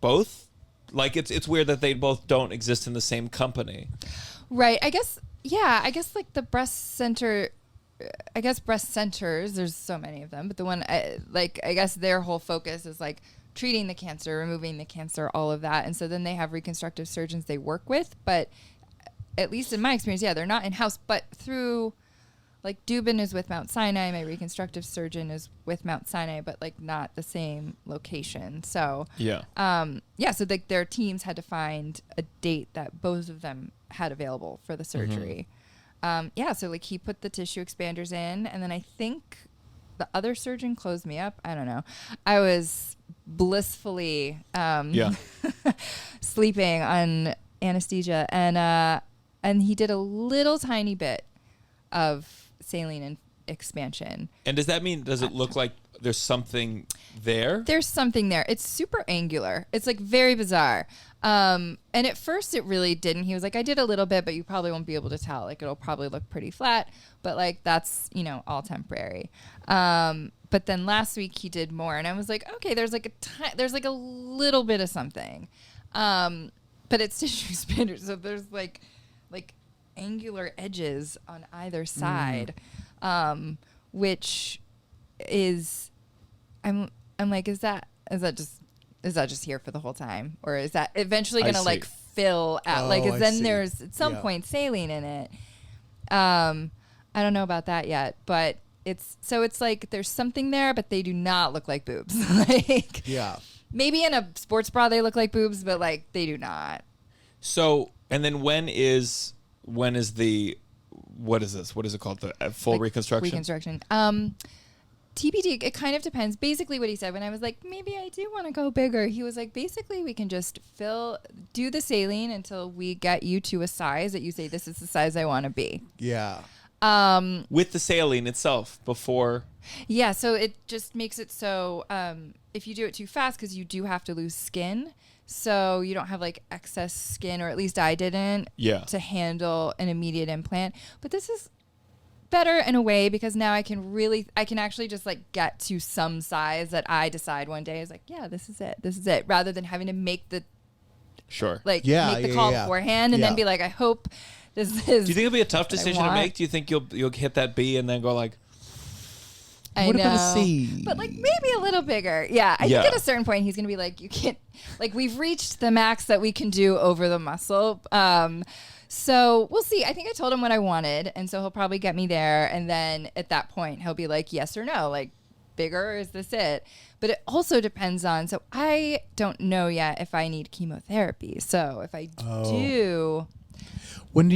both. Like it's weird that they both don't exist in the same company. Right. I guess like the breast center, breast centers, there's so many of them, but the one, I guess their whole focus is like treating the cancer, removing the cancer, all of that. And so then they have reconstructive surgeons they work with, but at least in my experience, they're not in-house, but through like Dubin is with Mount Sinai, my reconstructive surgeon is with Mount Sinai, but like not the same location. So, so like their teams had to find a date that both of them had available for the surgery. So like he put the tissue expanders in, and then I think the other surgeon closed me up. I don't know. I was blissfully sleeping on anesthesia, and he did a little tiny bit of saline and expansion. And does it look like there's something there? There's something there. It's super angular. It's like very bizarre. And at first it really didn't. He was like, I did a little bit, but you probably won't be able to tell. Like it'll probably look pretty flat, but like that's, all temporary. But then last week he did more, and I was like, okay, there's like a little bit of something. But it's tissue expanders. So there's like angular edges on either side, which is, I'm like, is that just here for the whole time, or is that eventually gonna like fill out? There's at some point saline in it. I don't know about that yet, but it's like there's something there, but they do not look like boobs. Maybe in a sports bra they look like boobs, but like they do not. So, and then when is the, what is this? What is it called? The full reconstruction? Reconstruction. TBD, it kind of depends. Basically what he said when I was like, maybe I do want to go bigger, he was like, basically we can just do the saline until we get you to a size that you say, this is the size I want to be. Yeah. With the saline itself before. Yeah, so it just makes it so if you do it too fast, because you do have to lose skin, so you don't have like excess skin, or at least I didn't, to handle an immediate implant. But this is better in a way, because now I can actually just like get to some size that I decide one day is like, yeah, this is it, rather than having to make the make the call beforehand and then be like, I hope this is. Do you think it'll be a tough decision to make? Do you think you'll hit that B and then go like, what about a C? But like maybe a little bigger. Yeah. I think at a certain point he's gonna be like, you can't, like, we've reached the max that we can do over the muscle. So we'll see. I think I told him what I wanted, and so he'll probably get me there, and then at that point he'll be like, yes or no, like, bigger, is this it? But it also depends on, so I don't know yet if I need chemotherapy. So if I do. When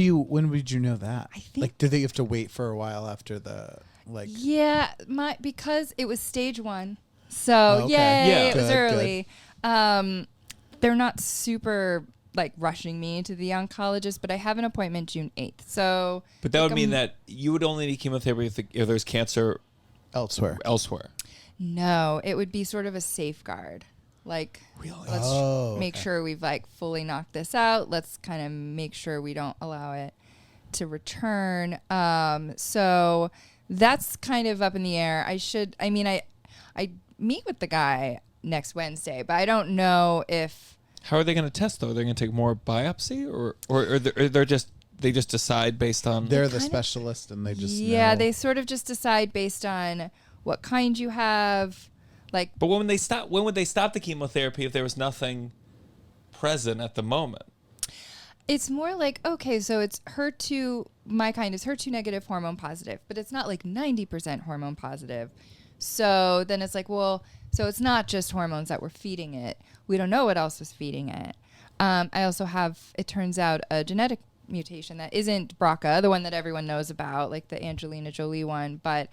would you know that? I think, like, do they have to wait for a while after the like? Yeah, because it was stage 1, so it was early. They're not super like rushing me to the oncologist, but I have an appointment June 8th. So, but that would mean that you would only need chemotherapy if there's cancer elsewhere. No, it would be sort of a safeguard. Like, let's make sure we've like fully knocked this out. Let's kind of make sure we don't allow it to return. So that's kind of up in the air. I meet with the guy next Wednesday, but I don't know if. How are they going to test though? They're going to take more biopsy, or they just decide based on. They're the specialist, and they just know. They sort of just decide based on what kind you have. Like, but when would they stop the chemotherapy if there was nothing present at the moment? It's more like, okay, so it's HER2, my kind is HER2 negative, hormone positive, but it's not like 90% hormone positive. So then it's like, well, so it's not just hormones that were feeding it. We don't know what else was feeding it. I also have, it turns out, a genetic mutation that isn't BRCA, the one that everyone knows about, like the Angelina Jolie one, but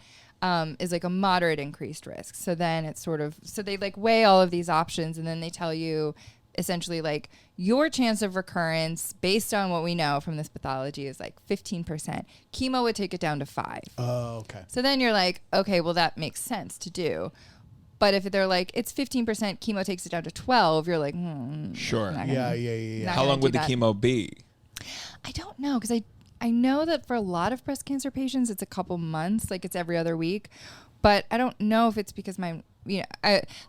is like a moderate increased risk. So then it's sort of, so they like weigh all of these options, and then they tell you essentially like your chance of recurrence based on what we know from this pathology is like 15%. Chemo would take it down to 5. Oh, okay. So then you're like, okay, well that makes sense to do. But if they're like, it's 15%, chemo takes it down to 12, you're like, sure. Yeah. How long would the chemo be? I don't know, because I know that for a lot of breast cancer patients, it's a couple months, like it's every other week. But I don't know if it's because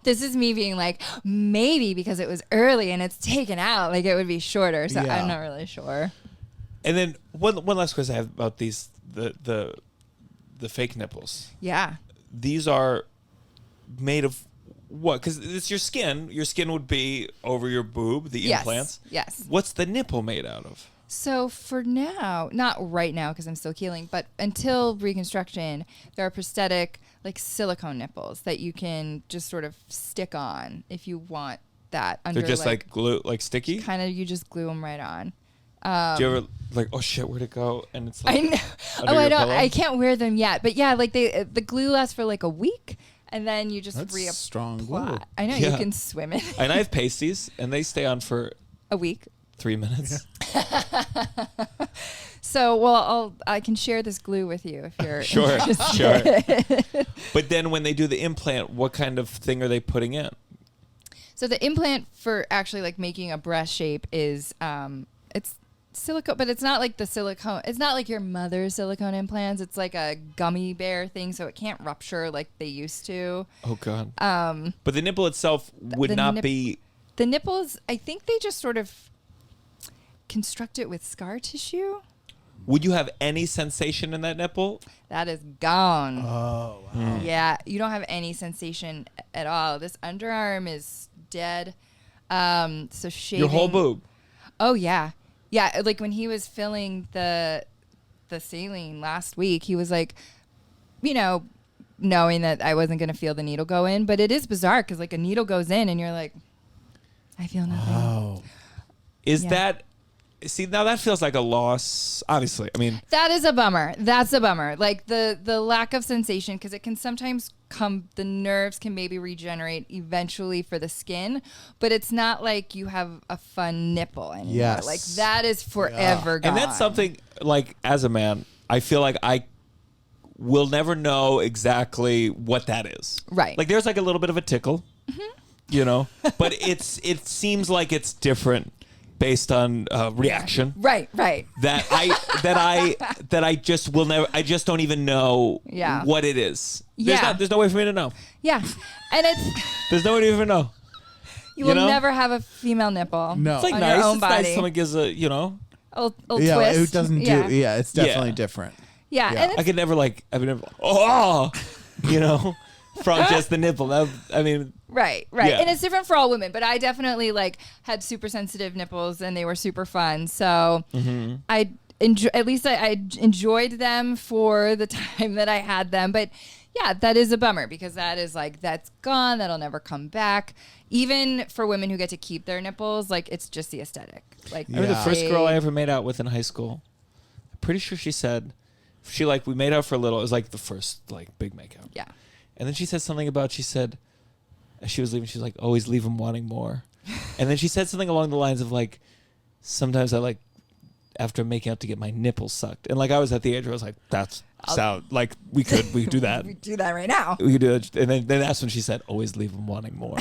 this is me being like, maybe because it was early and it's taken out, like it would be shorter. So I'm not really sure. And then one last question I have about these, the fake nipples. Yeah. These are made of what? Because it's your skin. Your skin would be over your boob, the implants. Yes. What's the nipple made out of? So for now, not right now because I'm still healing, but until Reconstruction, there are prosthetic like silicone nipples that you can just sort of stick on if you want that. Under, they're just like glue, like sticky? Kind of, you just glue them right on. Do you ever like, oh shit, where'd it go? And it's like, I know. I don't. I can't wear them yet, but yeah, like the glue lasts for like a week, and then you just reapply. Strong glue. I know, you can swim in. And I have pasties, and they stay on for a week. 3 minutes. So, well, I can share this glue with you if you're sure. interested. But then when they do the implant, what kind of thing are they putting in? So the implant for actually like making a breast shape is it's silicone, but it's not like the silicone. It's not like your mother's silicone implants. It's like a gummy bear thing, so it can't rupture like they used to. Oh God. But the nipple itself would not be. The nipples, I think they just sort of construct it with scar tissue. Would you have any sensation in that nipple? That is gone. Oh, wow. Yeah, you don't have any sensation at all. This underarm is dead. So shaving. Your whole boob? Oh, yeah. Yeah, like when he was filling the saline last week, he was like, knowing that I wasn't going to feel the needle go in. But it is bizarre because like a needle goes in and you're like, I feel nothing. Oh. Is that... See, now that feels like a loss, obviously. I mean... That is a bummer. That's a bummer. Like, the lack of sensation, because it can sometimes the nerves can maybe regenerate eventually for the skin, but it's not like you have a fun nipple anymore. Yes. Like, that is forever gone. And that's something, like, as a man, I feel like I we'll never know exactly what that is. Right. Like there's like a little bit of a tickle, you know, but it seems like it's different based on reaction. Right. That I just will never. I just don't even know what it is. There's no way for me to know. Yeah. And There's no way to even know. you will know? never have a female nipple. No. It's like on nice. your own It's body. nice. Someone gives a A little Yeah, twist. it doesn't do. Yeah, it's definitely different. Yeah. Yeah. And I could never like. I would never. You know, from just the nipple. Right. Yeah. And it's different for all women, but I definitely like had super sensitive nipples and they were super fun. So I enjoyed them for the time that I had them. But yeah, that is a bummer because that is like, that's gone. That'll never come back. Even for women who get to keep their nipples, like it's just the aesthetic. Like I remember the first girl I ever made out with in high school. I'm pretty sure she said, we made out for a little. It was like the first like big makeout. Yeah. And then she said something about, she said, as she was leaving, she was like, always leave him wanting more. And then she said something along the lines of like, sometimes I like, after making out to get my nipples sucked. And like, I was at the age where I was like, that's sound like we could do that. We do that right now. We could do it. And then that's when she said, always leave him wanting more.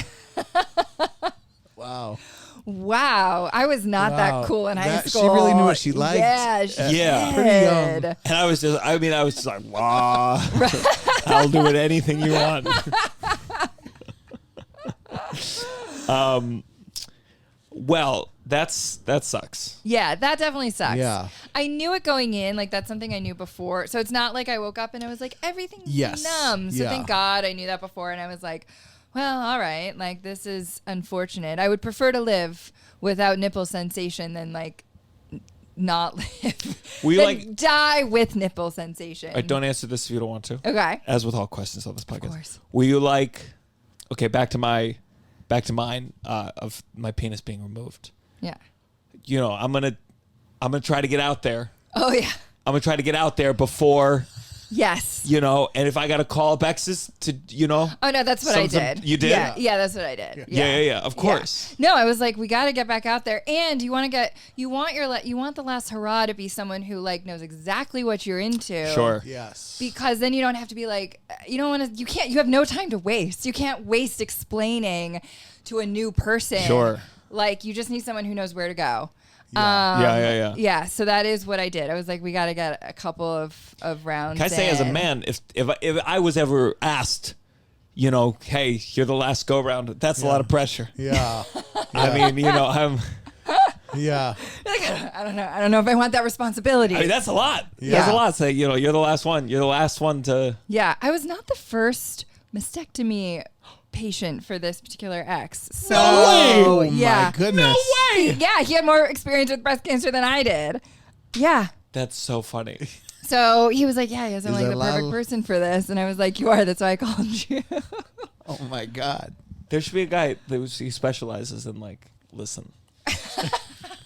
Wow. I was not that cool in high school. She really knew what she liked. Yeah. She Yeah. Pretty young. did. And I was just like, wow, I'll do it anything you want. Well, that sucks. Yeah, that definitely sucks. Yeah. I knew it going in, like that's something I knew before. So it's not like I woke up and I was like, everything's numb. So Yeah. thank God I knew that before. And I was like, well, all right, like this is unfortunate. I would prefer to live without nipple sensation than like not live. Were you than like- die with nipple sensation? All right, don't answer this if you don't want to. Okay. As with all questions on this podcast. course. Were you like, okay, back to mine of my penis being removed. Yeah. You know, I'm gonna try to get out there. Oh yeah. I'm gonna try to get out there before, Yes. you know, and if I gotta call Bexus to, you know. Oh no, that's what I did. You did? Yeah, that's what I did. Yeah, of course. No, I was like, we got to get back out there, and you want the last hurrah to be someone who like knows exactly what you're into. Sure. Yes. Because then you don't have to be like, you have no time to waste. You can't waste explaining to a new person. Sure. Like you just need someone who knows where to go. Yeah. Yeah, so that is what I did. I was like, we got to get a couple of rounds. Can I say, as a man, if I was ever asked, you know, hey, you're the last go round, that's a lot of pressure. Yeah. I mean, you know, Yeah. I don't know if I want that responsibility. I mean, that's a lot. Yeah. That's a lot. Say, you know, you're the last one. You're the last one to. Yeah, I was not the first mastectomy patient for this particular ex. So, Oh yeah. my goodness. Yeah, he had more experience with breast cancer than I did. Yeah. That's so funny. So he was like, yeah, he I'm Is like there the a lot perfect of- person for this. And I was like, you are. That's why I called you. Oh my God. There should be a guy he specializes in like, listen,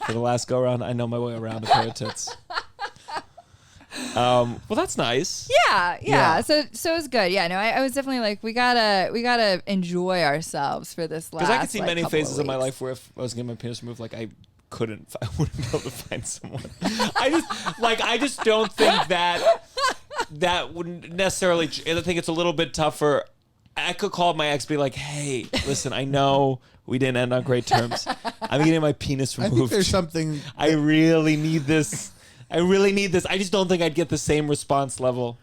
for the last go round, I know my way around a pair of tits. Well, that's nice. Yeah. So it was good. Yeah, no, I was definitely like, we gotta enjoy ourselves for this last. Because I could see like, many couple phases of my weeks. life where if I was getting my penis removed, like I wouldn't be able to find someone. I just don't think that wouldn't necessarily. I think it's a little bit tougher. I could call my ex, be like, "Hey, listen, I know we didn't end on great terms. I'm getting my penis I removed. think there's something. I really need this. I just don't think I'd get the same response level.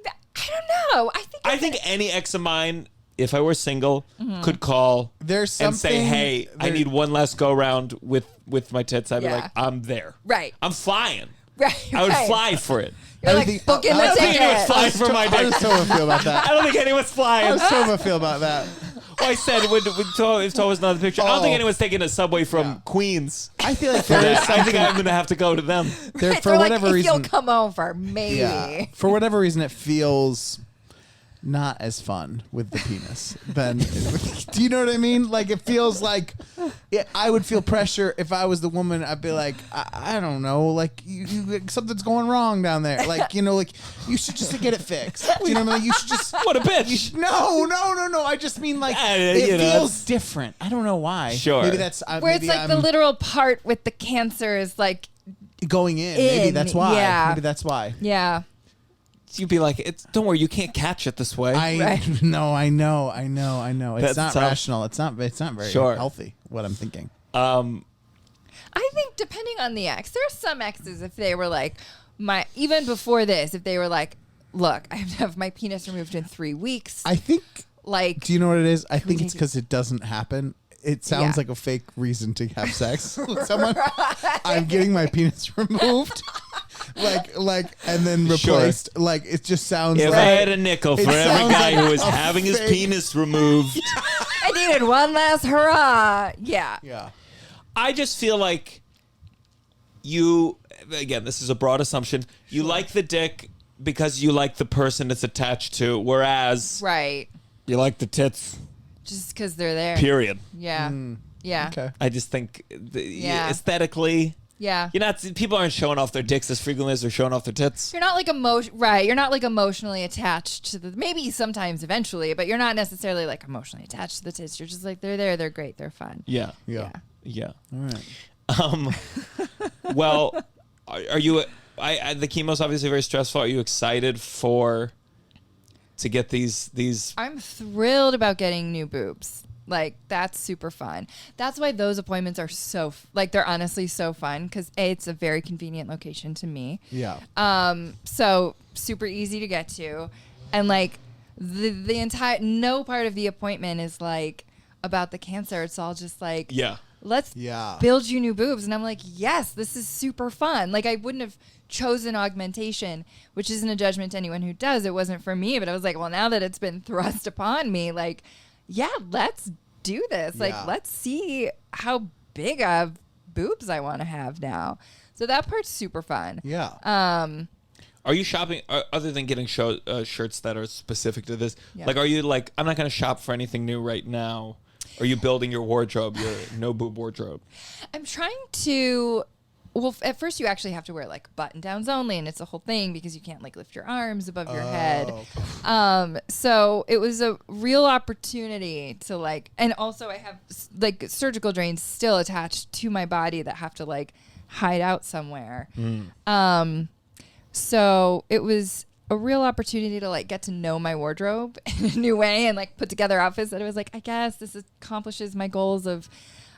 I don't know. I think any ex of mine, if I were single, could call There's and say, something- "Hey, I there- need one last go round with my tits." I'd be Yeah. like, "I'm there. Right. I'm flying. Right. I would right. fly for it. You're Everything- like booking I the don't think anyone's ticket. flying for my How dick. does Tova feel about I that? don't think anyone's How flying." does Tova feel about that? Well, I said when Tova's not in the picture. I don't think Oh. anyone's taking a subway from Queens. I feel like For there is that. I think something I'm going to have to go to them. there They're for like, whatever if reason. you'll come over, maybe. Yeah. For whatever reason, it feels not as fun with the penis. Then, do you know what I mean? Like it feels like I would feel pressure if I was the woman. I'd be like, I don't know, like you something's going wrong down there. Like like you should just get it fixed. Do you know what I mean? You should just. What a bitch. No. I just mean like you it know, feels different. I don't know why. Sure. Maybe that's Where maybe it's like the I'm literal part with the cancer is like, going in. Maybe in, that's why. yeah. Maybe that's why. yeah. you'd be like, don't worry, you can't catch it this way. No, I know. It's not That's tough. rational. It's not very Sure. healthy. What I'm thinking. I think depending on the ex, there are some exes if they were like even before this, if they were like, look, I have to have my penis removed in 3 weeks. I think. Like, Do you know what it is? I think we it's take because it doesn't happen. It sounds like a fake reason to have sex with someone. I'm getting my penis removed, and then replaced. Sure. Like it just sounds. If like, I had a nickel for It every sounds guy like who was a having his fake- penis removed, I needed one last hurrah. Yeah. Yeah. I just feel like you, again, this is a broad assumption, you like the dick because you like the person it's attached to, whereas Right. you like the tits, Just because they're there. period. Yeah. Yeah. Okay. I just think Yeah. aesthetically, Yeah. people aren't showing off their dicks as frequently as they're showing off their tits. You're not like You're not like emotionally attached to maybe sometimes eventually, but you're not necessarily like emotionally attached to the tits. You're just like, they're there. They're great. They're fun. Yeah. Yeah. Yeah. All right. Well, are you? The chemo's obviously very stressful. Are you excited to get these? I'm thrilled about getting new boobs. Like, that's super fun. That's why those appointments are they're honestly so fun because it's a very convenient location to me. Yeah. So super easy to get to, and like the entire no part of the appointment is like about the cancer. It's all just like, Yeah. let's build you new boobs. And I'm like, yes, this is super fun. Like, I wouldn't have chosen augmentation, which isn't a judgment to anyone who does. It wasn't for me, but I was like, well, now that it's been thrust upon me, like, yeah, let's do this. Like, let's see how big of boobs I want to have now. So that part's super fun. Yeah. Are you shopping other than getting shirts that are specific to this? Yeah. Like, are you like, I'm not going to shop for anything new right now? Are you building your wardrobe, your no boob wardrobe? I'm trying to. Well, at first you actually have to wear like button downs only, and it's a whole thing because you can't like lift your arms above your head. So it was a real opportunity to like, and also I have like surgical drains still attached to my body that have to like hide out somewhere. So it was a real opportunity to like get to know my wardrobe in a new way and like put together outfits that I was like, I guess this accomplishes my goals of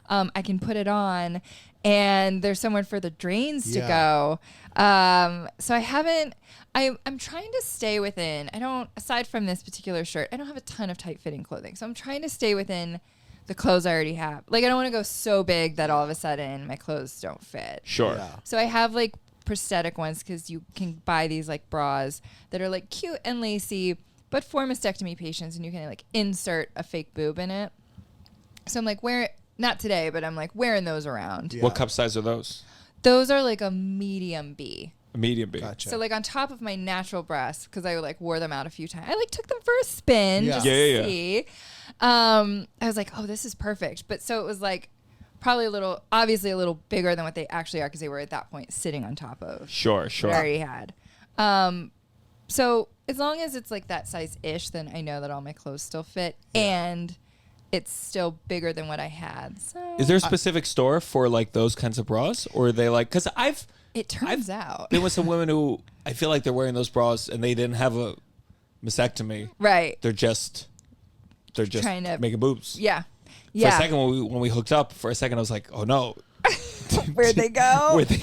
I can put it on and there's somewhere for the drains to go. So I'm trying to stay within, aside from this particular shirt, I don't have a ton of tight fitting clothing. So I'm trying to stay within the clothes I already have. Like, I don't want to go so big that all of a sudden my clothes don't fit. Sure. Yeah. So I have like prosthetic ones because you can buy these like bras that are like cute and lacy, but for mastectomy patients, and you can like insert a fake boob in it. So I'm like, not today, but I'm like wearing those around. Yeah. What cup size are those? Those are like a medium B. A medium B. Gotcha. So like on top of my natural breasts, because I like wore them out a few times. I like took them for a spin Yeah. just Yeah, to yeah, yeah. see. I was like, oh, this is perfect. But so it was like probably obviously a little bigger than what they actually are because they were at that point sitting on top of Sure. what I already had. So as long as it's like that size-ish, then I know that all my clothes still fit and it's still bigger than what I had. So Is there a specific store for like those kinds of bras, or are they like? Because it turns out. been with some women who I feel like they're wearing those bras and they didn't have a mastectomy. Right. They're just Trying to- making boobs. Yeah. For Yeah. a second, when we hooked up, for a second I was like, oh no. Where'd they go? Where'd they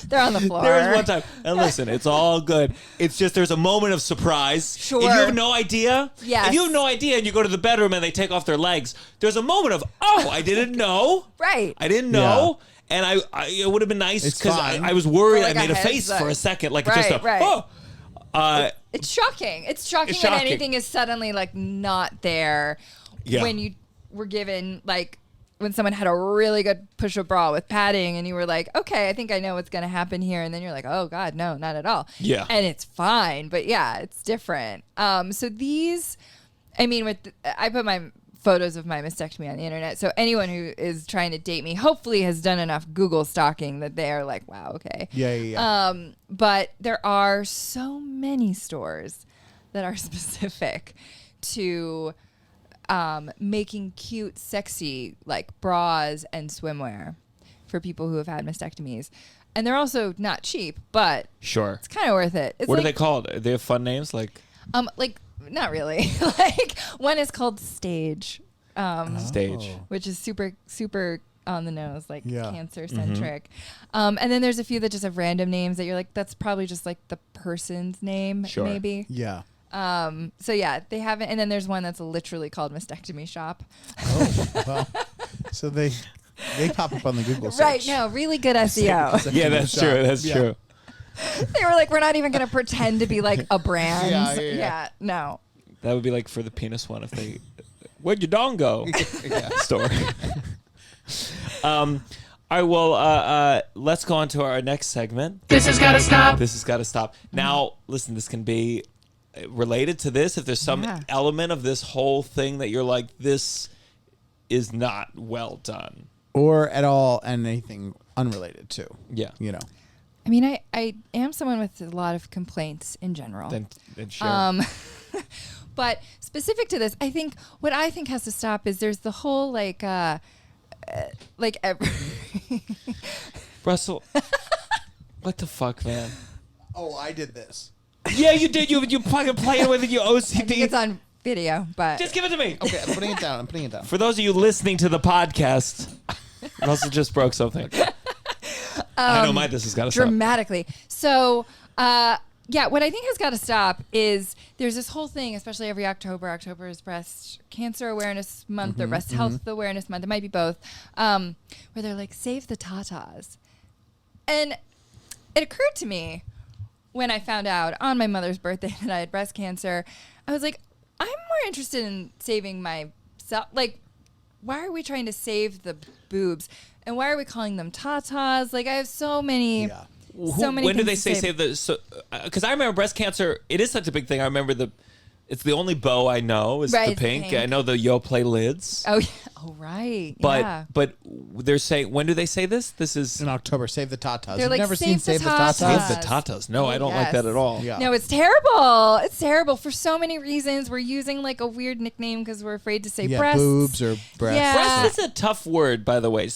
They're on the floor. There was one time, and listen, it's all good. It's just there's a moment of surprise. Sure. If you have no idea, Yes. if you have no idea and you go to the bedroom and they take off their legs, there's a moment of, oh, I didn't know. Right. I didn't know. And it would have been nice It's because fine. I was worried. For like I made a a face heads for up. a second, like Right, just a, right. oh. It's shocking. It's shocking It's when shocking. anything is suddenly like not there. Yeah. When you were given like when someone had a really good push-up bra with padding and you were like, okay, I think I know what's going to happen here. And then you're like, oh God, no, not at all. Yeah. And it's fine. But yeah, it's different. So these, I mean, I put my photos of my mastectomy on the internet. So anyone who is trying to date me hopefully has done enough Google stalking that they are like, wow, okay. Yeah. But there are so many stores that are specific to making cute, sexy like bras and swimwear for people who have had mastectomies. And they're also not cheap, but Sure. it's kind of worth it. It's What like, are they called? They have fun names like not really. Like one is called Stage, Stage. which is super, super on the nose, like Yeah. cancer centric. And then there's a few that just have random names that you're like, that's probably just like the person's name, Sure. maybe. Yeah. So yeah, they haven't. And then there's one that's literally called Mastectomy Shop. Oh, well. So they pop up on the Google search. Right. No, really good SEO. Yeah, that's true. That's Yeah. true. They were like, we're not even going to pretend to be like a brand. Yeah. No. That would be like for the penis one if they, where'd your dong go? Story. All right, well, let's go on to our next segment. This has gotta stop. This has got to stop. Now, listen, this can be related to this. If there's some Yeah. element of this whole thing that you're like, this is not well done. Or at all anything unrelated to. Yeah. You know. I mean, I am someone with a lot of complaints in general. Then sure. But specific to this, I think what I think has to stop is there's the whole Russell, what the fuck, man? Oh, I did this. Yeah, you did. You fucking playing with it, you I think OCD. it's on video, but Just give it to me. Okay, I'm putting it down. For those of you listening to the podcast, Russell just broke something. I know my this has got to stop. dramatically. So, yeah, what I think has got to stop is there's this whole thing, especially every October. October is Breast Cancer Awareness Month or Breast Health Awareness Month. It might be both, where they're like, save the tatas. And it occurred to me when I found out on my mother's birthday that I had breast cancer, I was like, I'm more interested in saving myself. Like, why are we trying to save the boobs? And why are we calling them tatas? Like, I have so many... Yeah. So many when do things they to say save the? Because I remember breast cancer. It is such a big thing. I remember it's the only bow I know is Right, the it's pink. pink. I know the Yoplait lids. Oh, yeah. Oh, right. But yeah. but they're saying, when do they say this? This is In October, Save the Tatas. They're You've like, never "Save seen the Save the Tatas." Tatas? Save the tatas. No, I don't like Yes. that at all. Yeah. No, it's terrible. It's terrible for so many reasons. We're using like a weird nickname because we're afraid to say Yeah, breasts. boobs or breasts. Yeah. Breast is a tough word, by the way.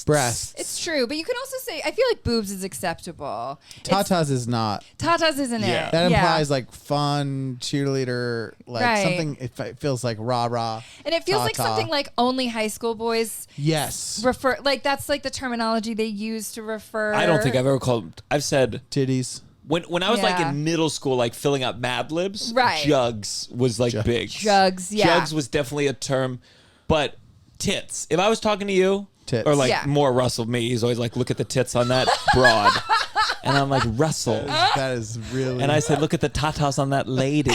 Breasts. It's true, but you can also say, I feel like boobs is acceptable. Tatas is not. Tatas isn't Yeah. it? That implies like fun, cheerleader, like Right. something. It feels like rah-rah. And it feels like Tata. something like only high school boys Yes. refer, like that's like the terminology they use to refer. I don't think I've ever called. I've said Titties. when I was like Yeah. in middle school, like filling out Mad Libs. Right. Jugs was like big. Jugs, yeah. Jugs was definitely a term, but tits. If I was talking to you, Tits. or like Yeah. more Russell, me, he's always like, look at the tits on that broad, and I'm like, Russell, That is really. and I said, look at the tatas on that lady.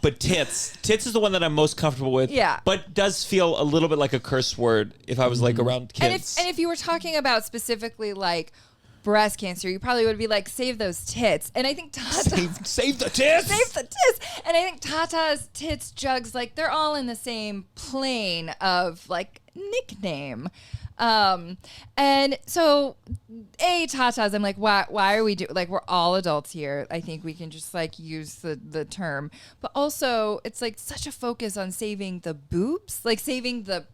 But tits is the one that I'm most comfortable with. Yeah. But does feel a little bit like a curse word if I was like around kids. And if you were talking about specifically like breast cancer, you probably would be like, save those tits. And I think Tata save the tits. save the tits. And I think Tata's, tits, jugs, like they're all in the same plane of like nickname. And so tatas, I'm like, why are we like, we're all adults here. I think we can just like use the term, but also it's like such a focus on saving the boobs, like saving the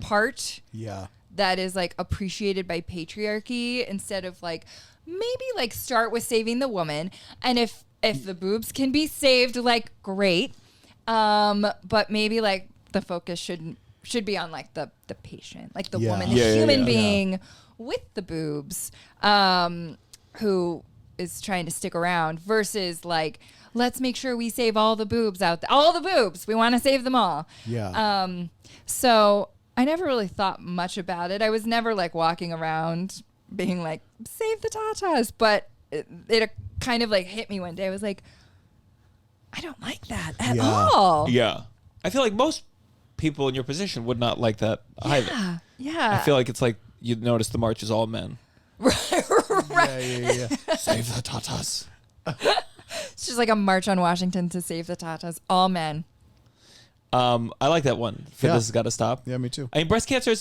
part Yeah. that is like appreciated by patriarchy instead of like maybe like start with saving the woman, and if the boobs can be saved, like great, but maybe like the focus should be on like the patient, like the Yeah. woman, the Yeah, yeah, human yeah. being with the boobs, who is trying to stick around, versus like, let's make sure we save all the boobs out there, all the boobs, we want to save them all. Yeah. So I never really thought much about it. I was never like walking around being like, save the tatas. But it kind of like hit me one day. I was like, I don't like that at Yeah. all. Yeah. I feel like most people in your position would not like that either. Yeah. I feel like it's like you notice the march is all men. Yeah. Save the tatas. It's just like a march on Washington to save the tatas. All men. I like that one. Yeah. This has got to stop. Yeah, me too. I mean, breast cancer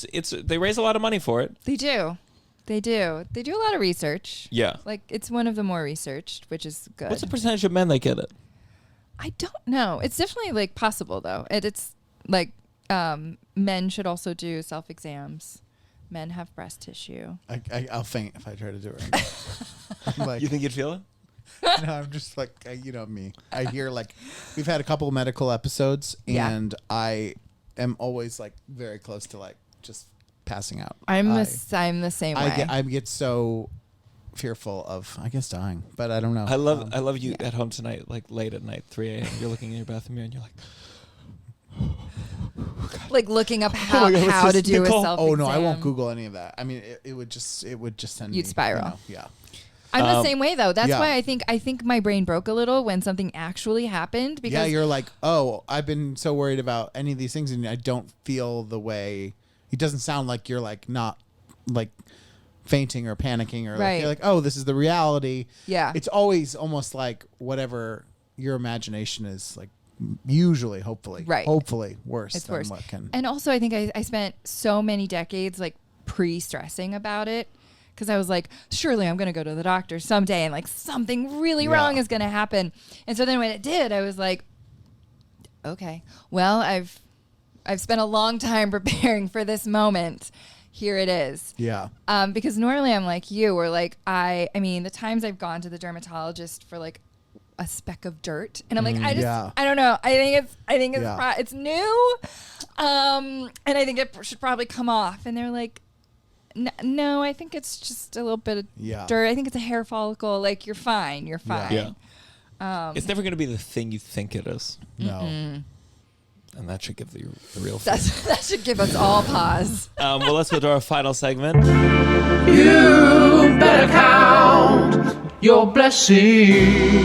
they raise a lot of money for it. They do. They do. They do a lot of research. Yeah. Like it's one of the more researched, which is good. What's the percentage of men that get it? I don't know. It's definitely like possible though. It's like men should also do self exams. Men have breast tissue. I'll faint if I try to do it right now. I'm like, You think you'd feel it? no, I'm just like, you know me. I hear like, we've had a couple of medical episodes, and I am always like very close to like just passing out. I'm the same way. I get so fearful of, I guess, dying, but I don't know. I love you at home tonight, like late at night, 3 a.m. You're looking in your bathroom mirror and you're like, like looking up how what's to this, do Nicole? a self. Oh no, I won't Google any of that. I mean, it would just send You'd me, spiral. you know, yeah. I'm the same way though. That's yeah. why I think my brain broke a little when something actually happened. Because Yeah, you're like, oh, I've been so worried about any of these things, and I don't feel the way. It doesn't sound like you're like not like fainting or panicking or like, Right. you're like, oh, this is the reality. Yeah. It's always almost like whatever your imagination is like. Usually, hopefully, Right. hopefully worse It's than worse. what can. And also, I think I spent so many decades like pre-stressing about it because I was like, surely I'm going to go to the doctor someday and like something really wrong is going to happen. And so then when it did, I was like, okay, well, I've spent a long time preparing for this moment. Here it is. Yeah. Because normally I'm like you, or like I mean, the times I've gone to the dermatologist for like a speck of dirt, and I'm like, I don't know. I think it's Yeah. it's new, and I think it should probably come off. And they're like, no, I think it's just a little bit of dirt. I think it's a hair follicle. Like you're fine. You're fine. Yeah. It's never going to be the thing you think it is. No. And that should give the real feel. That should give us all pause. Well, let's go to our final segment. You better count your blessings.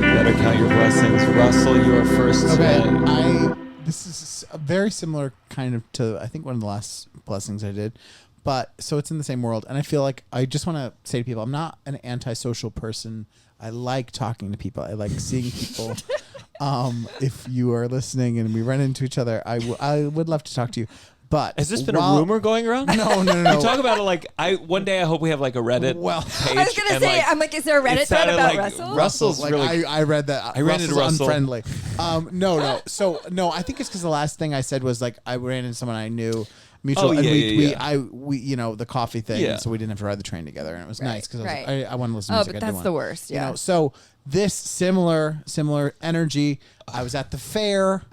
Better count your blessings. Russell, you are first. Okay, this is a very similar kind of to I think one of the last blessings I did, but so it's in the same world, and I feel like I just want to say to people, I'm not an antisocial person. I like talking to people. I like seeing people. If you are listening and we run into each other, I would love to talk to you. But Has this been a rumor going around? No. You talk about it like one day I hope we have like a Reddit page. I was gonna say, I'm like, is there a Reddit thread about Russell? Russell's like really. I read that. I ran into Russell's Russell. unfriendly. No. So no, I think it's because the last thing I said was like I ran into someone I knew. Mutual, Oh, and yeah. we you know, the coffee thing, Yeah. so we didn't have to ride the train together, and it was nice because I want to listen to Oh, music. but I do that's want. the worst. Yeah. You know, so this similar energy. I was at the fair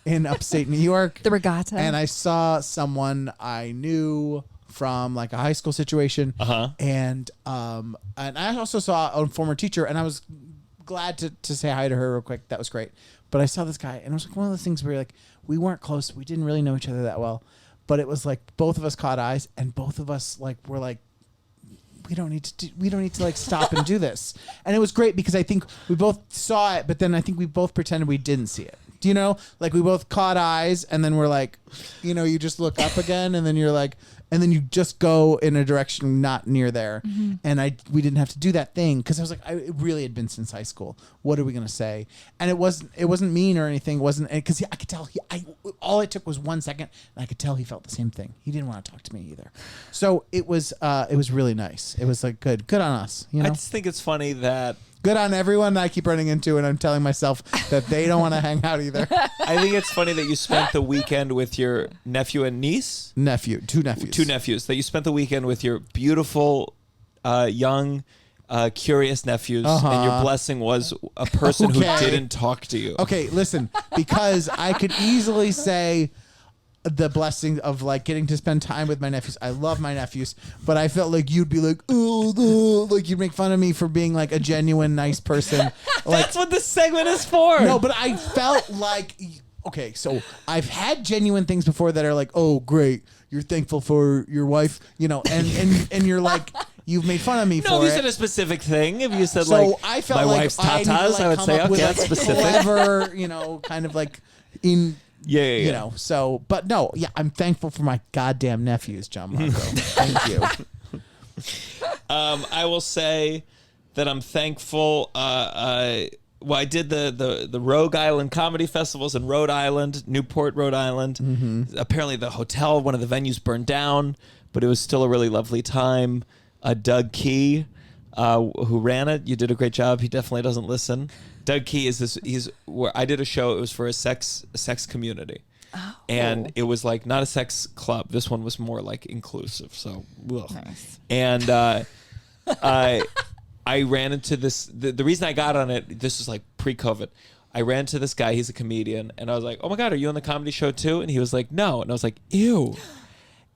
in upstate New York, The regatta. and I saw someone I knew from like a high school situation, and I also saw a former teacher, and I was glad to say hi to her real quick. That was great. But I saw this guy, and it was like one of those things where like we weren't close, we didn't really know each other that well, but it was like both of us caught eyes, and both of us like were like, we don't need to like stop and do this. And it was great because I think we both saw it, but then I think we both pretended we didn't see it. Do you know? Like we both caught eyes, and then we're like, you know, you just look up again, and then you're like, and then you just go in a direction not near there. And we didn't have to do that thing because I was like, it really had been since high school. What are we gonna say? And it wasn't mean or anything. It wasn't because I could tell all it took was 1 second, and I could tell he felt the same thing. He didn't want to talk to me either. So it was really nice. It was like good on us. You know, I just think it's funny that. Good on everyone that I keep running into, and I'm telling myself that they don't want to hang out either. I think it's funny that you spent the weekend with your nephew and niece. Two nephews. Two nephews. That you spent the weekend with your beautiful, young, curious nephews, and your blessing was a person who didn't talk to you. Okay, listen, because I could easily say the blessing of like getting to spend time with my nephews. I love my nephews, but I felt like you'd be like, oh, like you'd make fun of me for being like a genuine nice person. Like, That's what this segment is for. no, but I felt like, okay, so I've had genuine things before that are like, oh, great, you're thankful for your wife, you know, and you're like, you've made fun of me No, for if you it. said a specific thing, if you said So like I felt my like wife's I need to, tatas, like, I would come say, up okay, with, that's like, specific. clever, you know, kind of like in. Yeah. You know, so, but no, yeah, I'm thankful for my goddamn nephews, Gianmarco. Thank you. I will say that I'm thankful. Well, I did the Rogue Island Comedy Festivals in Rhode Island, Newport, Rhode Island. Apparently the hotel, one of the venues burned down, but it was still a really lovely time. Doug Key, who ran it, you did a great job. He definitely doesn't listen. Doug Key he's where I did a show. It was for a sex community. And it was like not a sex club. This one was more like inclusive. So, ugh. Nice. And I ran into this. The reason I got on it, this was like pre-COVID. I ran to this guy. He's a comedian, and I was like, "Oh my god, are you on the comedy show too?" And he was like, "No." And I was like, "Ew."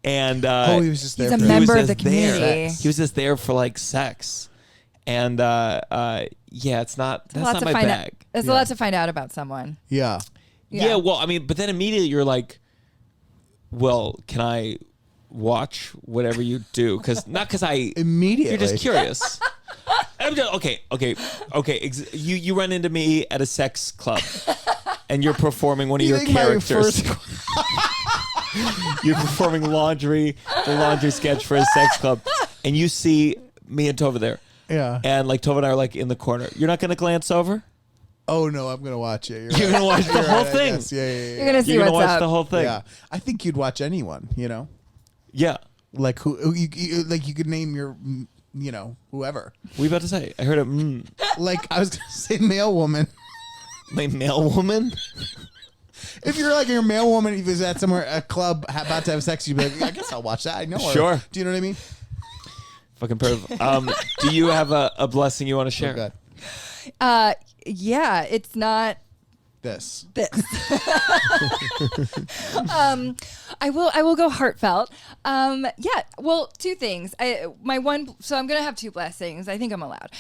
And he was just there. He's a for member he of was the just there. community. He was just there for like sex, and yeah, it's not. That's not my bag. There's a lot to find out about someone. Yeah. Yeah, well, I mean, but then immediately you're like, well, can I watch whatever you do? Because I Immediately. You're just curious. I'm just, okay. You run into me at a sex club, and you're performing one of your characters. You're performing the laundry sketch for a sex club, and you see me and Tova there. Yeah. And like Tova and I are like in the corner. You're not gonna glance over? Oh no, I'm gonna watch it. You're gonna watch the whole thing. Yeah. You're gonna see You're gonna what's watch up. the whole thing. Yeah. I think you'd watch anyone. Yeah. Like who like you could name your whoever. What are you about to say? I heard a Like I was gonna say male woman. my male woman. If you're like your male woman, if you was at somewhere a club about to have sex, you'd be like, I guess I'll watch that. I know her. Sure. Do you know what I mean? Fucking perv. Do you have a blessing you want to share? Oh, God. Yeah, it's not This. I will go heartfelt. Yeah, well, two things. So I'm gonna have two blessings. I think I'm allowed.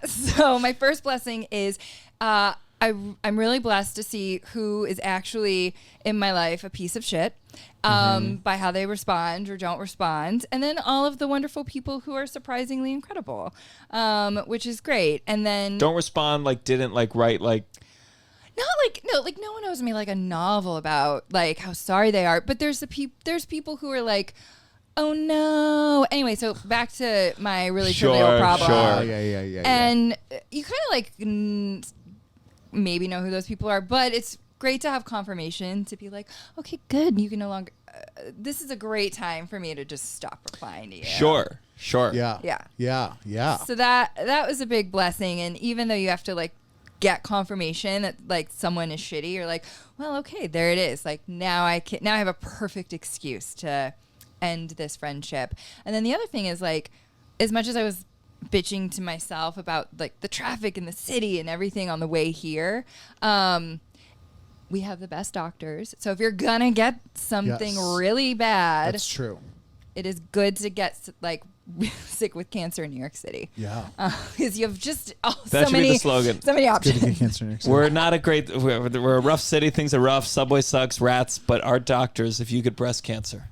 So my first blessing is I'm really blessed to see who is actually in my life a piece of shit by how they respond or don't respond, and then all of the wonderful people who are surprisingly incredible, which is great. And then Don't respond like didn't like write like no one owes me like a novel about like how sorry they are, but there's people who are like, oh no. Anyway, so back to my really trivial problem. Sure. Yeah. And you kind of like maybe know who those people are, but it's great to have confirmation to be like, okay, good. You can no longer. This is a great time for me to just stop replying to you. Sure. Yeah. So that was a big blessing, and even though you have to like get confirmation that like someone is shitty, you're like, well, okay, there it is. Like now I have a perfect excuse to end this friendship. And then the other thing is like, as much as I was bitching to myself about like the traffic in the city and everything on the way here, we have the best doctors. So if you're gonna get something really bad, That's true. it is good to get like sick with cancer in New York City. Yeah. Because you have just That so should many be the slogan. so many Good options. to get cancer next We're not a great. We're a rough city. Things are rough. Subway sucks. Rats. But our doctors, if you get breast cancer.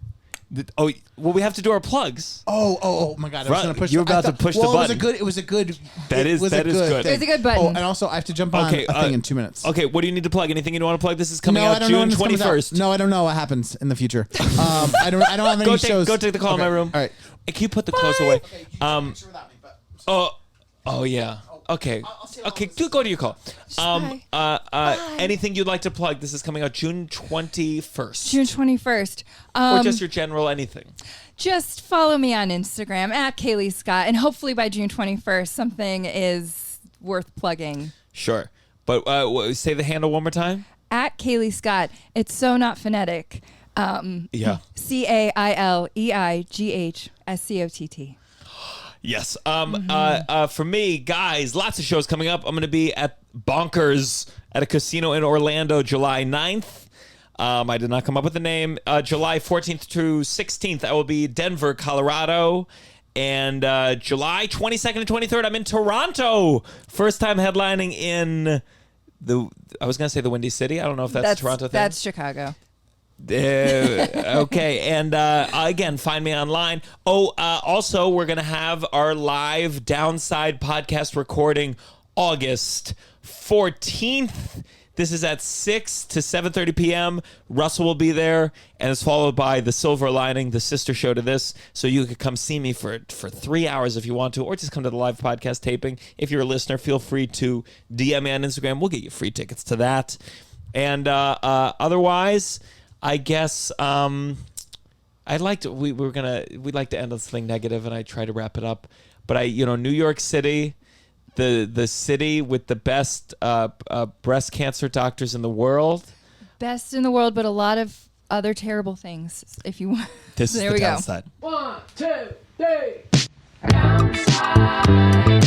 Oh, well, we have to do our plugs. Oh my God! I was Right, gonna push. you were about to push the button. It was a good. That is good. thing. It was a good button. Oh, and also I have to jump on Okay, a thing in 2 minutes. Okay, what do you need to plug? Anything you want to plug? This is coming I out don't know when June this comes out. 21st. No, I don't know what happens in the future. I don't have any shows. Go take the call in my room. All right. Hey, can you put the clothes away? Oh yeah. Okay. Okay. Go to your call. Anything you'd like to plug? This is coming out June 21st. June 21st. Or just your general anything. Just follow me on Instagram at Caileigh Scott, and hopefully by June 21st, something is worth plugging. Sure. But say the handle one more time. At Caileigh Scott. It's so not phonetic. Yeah. CAILEIGHSCOTT. Yes. For me, guys, lots of shows coming up. I'm going to be at Bonkers at a casino in Orlando, July 9th. I did not come up with the name. July 14th through 16th, I will be Denver, Colorado. And July 22nd and 23rd, I'm in Toronto. First time headlining in I was going to say the Windy City. I don't know if that's a Toronto thing. That's Chicago. Okay, and again, find me online. Also, we're gonna have our live Downside podcast recording August 14th. This is at 6 to 7:30 p.m. Russell will be there, and it's followed by The Silver Lining, the sister show to this. So you could come see me for 3 hours if you want to, or just come to the live podcast taping. If you're a listener, feel free to DM me on Instagram. We'll get you free tickets to that. And otherwise, I guess we'd like to end this thing negative, and I try to wrap it up. But New York City, the city with the best breast cancer doctors in the world. best in the world, but a lot of other terrible things. If you want, This there is we the go. downside. 1, 2, 3. Downside.